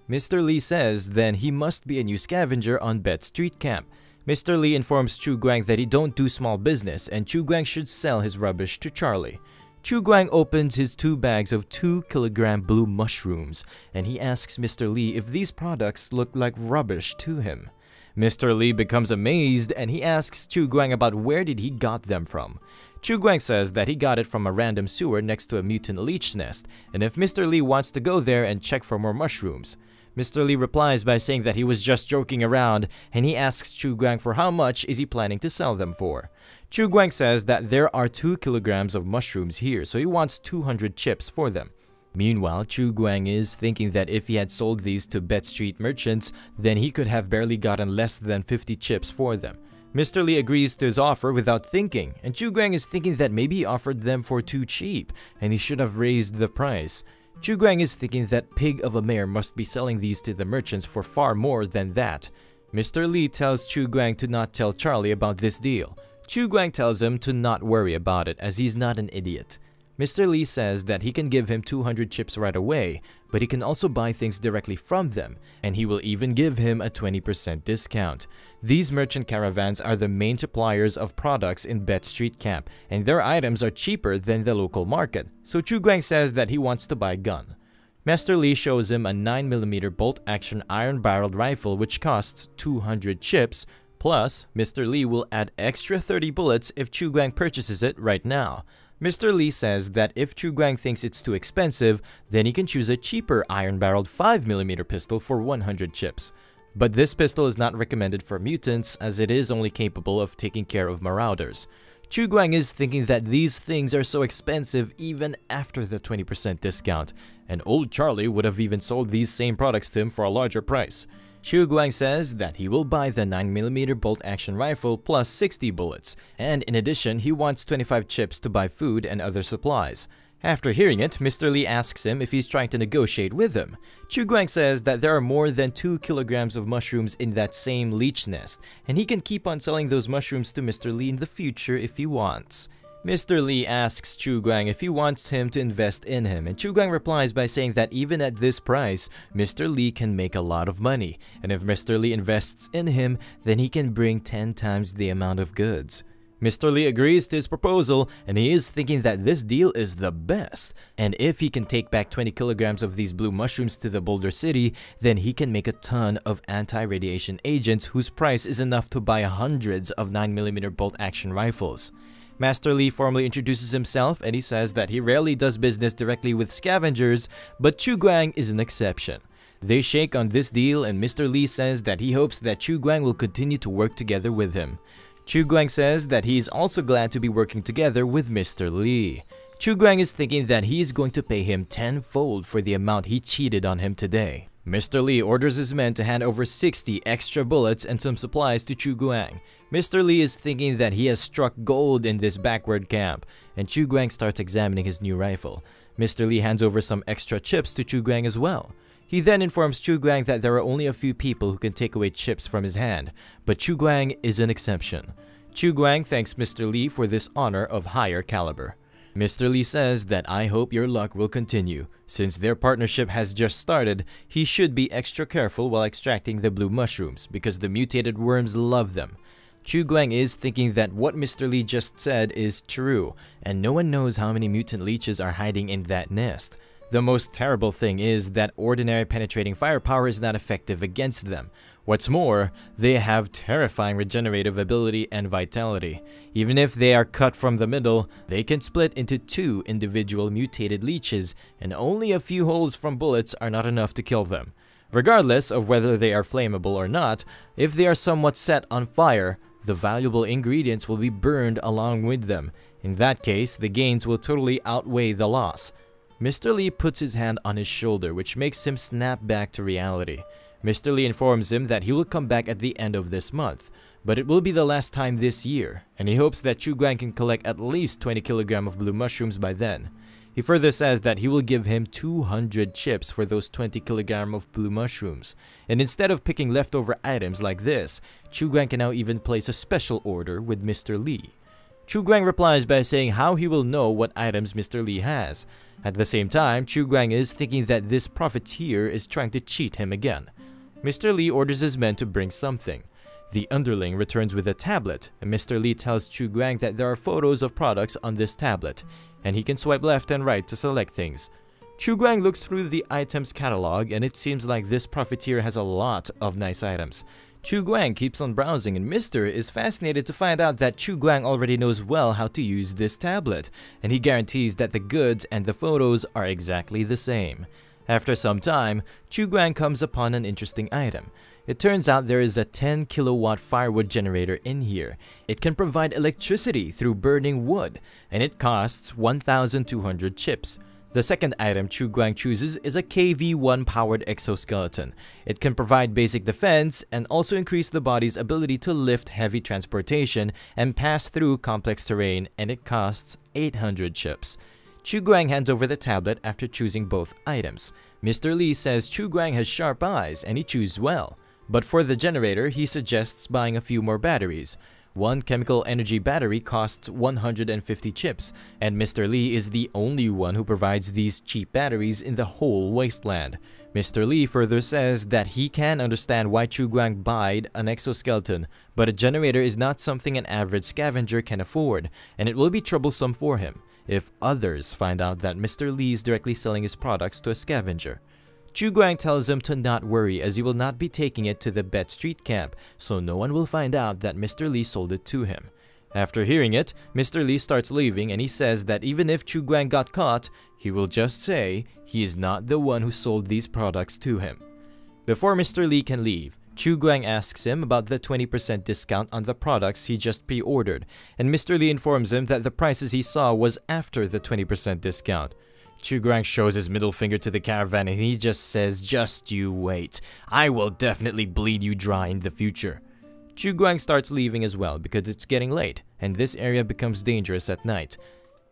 Mr. Lee says then he must be a new scavenger on Bet Street Camp. Mr. Lee informs Chu Guang that he don't do small business and Chu Guang should sell his rubbish to Charlie. Chu Guang opens his 2 bags of 2-kilogram blue mushrooms and he asks Mr. Lee if these products look like rubbish to him. Mr. Lee becomes amazed and he asks Chu Guang about where did he got them from. Chu Guang says that he got it from a random sewer next to a mutant leech nest and if Mr. Lee wants to go there and check for more mushrooms. Mr. Lee replies by saying that he was just joking around and he asks Chu Guang for how much is he planning to sell them for. Chu Guang says that there are 2 kilograms of mushrooms here so he wants 200 chips for them. Meanwhile, Chu Guang is thinking that if he had sold these to Bet Street merchants, then he could have barely gotten less than 50 chips for them. Mr. Lee agrees to his offer without thinking, and Chu Guang is thinking that maybe he offered them for too cheap, and he should have raised the price. Chu Guang is thinking that pig of a mayor must be selling these to the merchants for far more than that. Mr. Lee tells Chu Guang to not tell Charlie about this deal. Chu Guang tells him to not worry about it as he's not an idiot. Mr. Lee says that he can give him 200 chips right away, but he can also buy things directly from them, and he will even give him a 20% discount. These merchant caravans are the main suppliers of products in Bet Street Camp, and their items are cheaper than the local market, so Chu Guang says that he wants to buy a gun. Master Lee shows him a 9mm bolt-action iron-barreled rifle which costs 200 chips, plus Mr. Lee will add extra 30 bullets if Chu Guang purchases it right now. Mr. Lee says that if Chu Guang thinks it's too expensive, then he can choose a cheaper iron-barreled 5mm pistol for 100 chips. But this pistol is not recommended for mutants as it is only capable of taking care of marauders. Chu Guang is thinking that these things are so expensive even after the 20% discount, and old Charlie would have even sold these same products to him for a larger price. Chu Guang says that he will buy the 9mm bolt-action rifle plus 60 bullets, and in addition, he wants 25 chips to buy food and other supplies. After hearing it, Mr. Lee asks him if he's trying to negotiate with him. Chu Guang says that there are more than 2 kilograms of mushrooms in that same leech nest, and he can keep on selling those mushrooms to Mr. Lee in the future if he wants. Mr. Lee asks Chu Guang if he wants him to invest in him, and Chu Guang replies by saying that even at this price, Mr. Lee can make a lot of money, and if Mr. Lee invests in him, then he can bring 10 times the amount of goods. Mr. Lee agrees to his proposal, and he is thinking that this deal is the best, and if he can take back 20 kilograms of these blue mushrooms to the Boulder City, then he can make a ton of anti-radiation agents whose price is enough to buy hundreds of 9mm bolt-action rifles. Master Lee formally introduces himself and he says that he rarely does business directly with scavengers, but Chu Guang is an exception. They shake on this deal and Mr. Lee says that he hopes that Chu Guang will continue to work together with him. Chu Guang says that he is also glad to be working together with Mr. Lee. Chu Guang is thinking that he is going to pay him tenfold for the amount he cheated on him today. Mr. Lee orders his men to hand over 60 extra bullets and some supplies to Chu Guang. Mr. Lee is thinking that he has struck gold in this backward camp, and Chu Guang starts examining his new rifle. Mr. Lee hands over some extra chips to Chu Guang as well. He then informs Chu Guang that there are only a few people who can take away chips from his hand, but Chu Guang is an exception. Chu Guang thanks Mr. Lee for this honor of higher caliber. Mr. Lee says that I hope your luck will continue. Since their partnership has just started, he should be extra careful while extracting the blue mushrooms because the mutated worms love them. Chu Guang is thinking that what Mr. Lee just said is true, and no one knows how many mutant leeches are hiding in that nest. The most terrible thing is that ordinary penetrating firepower is not effective against them. What's more, they have terrifying regenerative ability and vitality. Even if they are cut from the middle, they can split into 2 individual mutated leeches, and only a few holes from bullets are not enough to kill them. Regardless of whether they are flammable or not, if they are somewhat set on fire, the valuable ingredients will be burned along with them. In that case, the gains will totally outweigh the loss. Mr. Lee puts his hand on his shoulder, which makes him snap back to reality. Mr. Lee informs him that he will come back at the end of this month. but it will be the last time this year, and he hopes that Chu Guang can collect at least 20 kilograms of blue mushrooms by then. He further says that he will give him 200 chips for those 20 kilograms of blue mushrooms, and instead of picking leftover items like this, Chu Guang can now even place a special order with Mr. Lee. Chu Guang replies by saying how he will know what items Mr. Lee has. At the same time, Chu Guang is thinking that this profiteer is trying to cheat him again. Mr. Lee orders his men to bring something. The underling returns with a tablet, and Mr. Lee tells Chu Guang that there are photos of products on this tablet, and he can swipe left and right to select things. Chu Guang looks through the items catalog, and it seems like this profiteer has a lot of nice items. Chu Guang keeps on browsing, and Mr. is fascinated to find out that Chu Guang already knows well how to use this tablet, and he guarantees that the goods and the photos are exactly the same. After some time, Chu Guang comes upon an interesting item. It turns out there is a 10 kilowatt firewood generator in here. It can provide electricity through burning wood, and it costs 1,200 chips. The second item Chu Guang chooses is a KV-1 powered exoskeleton. It can provide basic defense and also increase the body's ability to lift heavy transportation and pass through complex terrain, and it costs 800 chips. Chu Guang hands over the tablet after choosing both items. Mr. Lee says Chu Guang has sharp eyes and he chooses well. But for the generator, he suggests buying a few more batteries. One chemical energy battery costs 150 chips, and Mr. Lee is the only one who provides these cheap batteries in the whole Wasteland. Mr. Lee further says that he can understand why Chu Guang buyed an exoskeleton, but a generator is not something an average scavenger can afford, and it will be troublesome for him if others find out that Mr. Lee is directly selling his products to a scavenger. Chu Guang tells him to not worry as he will not be taking it to the Bet Street camp, so no one will find out that Mr. Lee sold it to him. After hearing it, Mr. Lee starts leaving, and he says that even if Chu Guang got caught, he will just say he is not the one who sold these products to him. Before Mr. Lee can leave, Chu Guang asks him about the 20% discount on the products he just pre-ordered, and Mr. Lee informs him that the prices he saw was after the 20% discount. Chu Guang shows his middle finger to the caravan and he just says, "Just you wait. I will definitely bleed you dry in the future." Chu Guang starts leaving as well because it's getting late and this area becomes dangerous at night.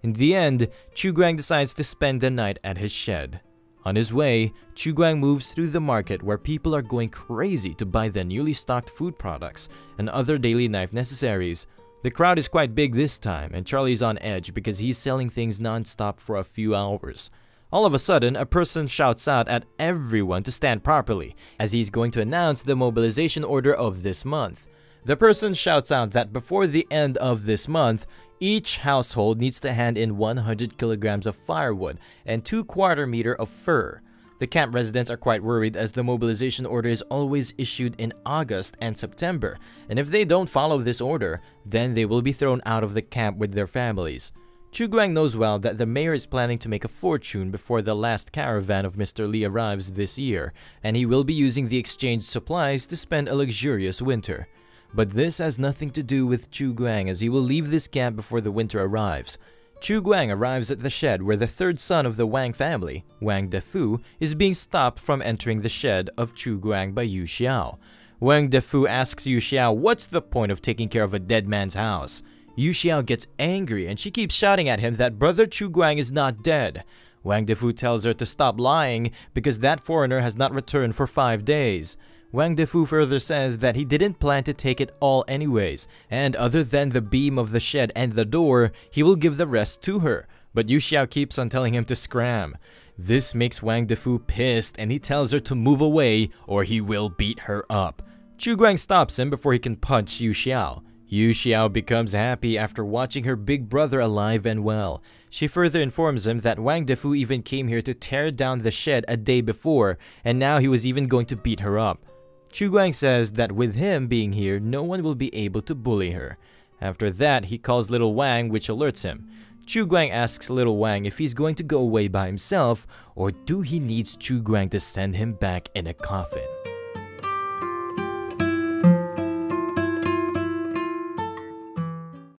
In the end, Chu Guang decides to spend the night at his shed. On his way, Chu Guang moves through the market where people are going crazy to buy the newly stocked food products and other daily life necessaries. The crowd is quite big this time, and Charlie's on edge because he's selling things non-stop for a few hours. All of a sudden, a person shouts out at everyone to stand properly, as he's going to announce the mobilization order of this month. The person shouts out that before the end of this month, each household needs to hand in 100 kilograms of firewood and 2/4 meter of fur. The camp residents are quite worried as the mobilization order is always issued in August and September, and if they don't follow this order, then they will be thrown out of the camp with their families. Chu Guang knows well that the mayor is planning to make a fortune before the last caravan of Mr. Lee arrives this year, and he will be using the exchange supplies to spend a luxurious winter. But this has nothing to do with Chu Guang as he will leave this camp before the winter arrives. Chu Guang arrives at the shed where the third son of the Wang family, Wang Defu, is being stopped from entering the shed of Chu Guang by Yu Xiao. Wang Defu asks Yu Xiao what's the point of taking care of a dead man's house. Yu Xiao gets angry and she keeps shouting at him that brother Chu Guang is not dead. Wang Defu tells her to stop lying because that foreigner has not returned for 5 days. Wang Defu further says that he didn't plan to take it all anyways, and other than the beam of the shed and the door, he will give the rest to her, but Yu Xiao keeps on telling him to scram. This makes Wang Defu pissed and he tells her to move away or he will beat her up. Chu Guang stops him before he can punch Yu Xiao. Yu Xiao becomes happy after watching her big brother alive and well. She further informs him that Wang Defu even came here to tear down the shed a day before, and now he was even going to beat her up. Chu Guang says that with him being here, no one will be able to bully her. After that, he calls Little Wang, which alerts him. Chu Guang asks Little Wang if he's going to go away by himself, or do he needs Chu Guang to send him back in a coffin.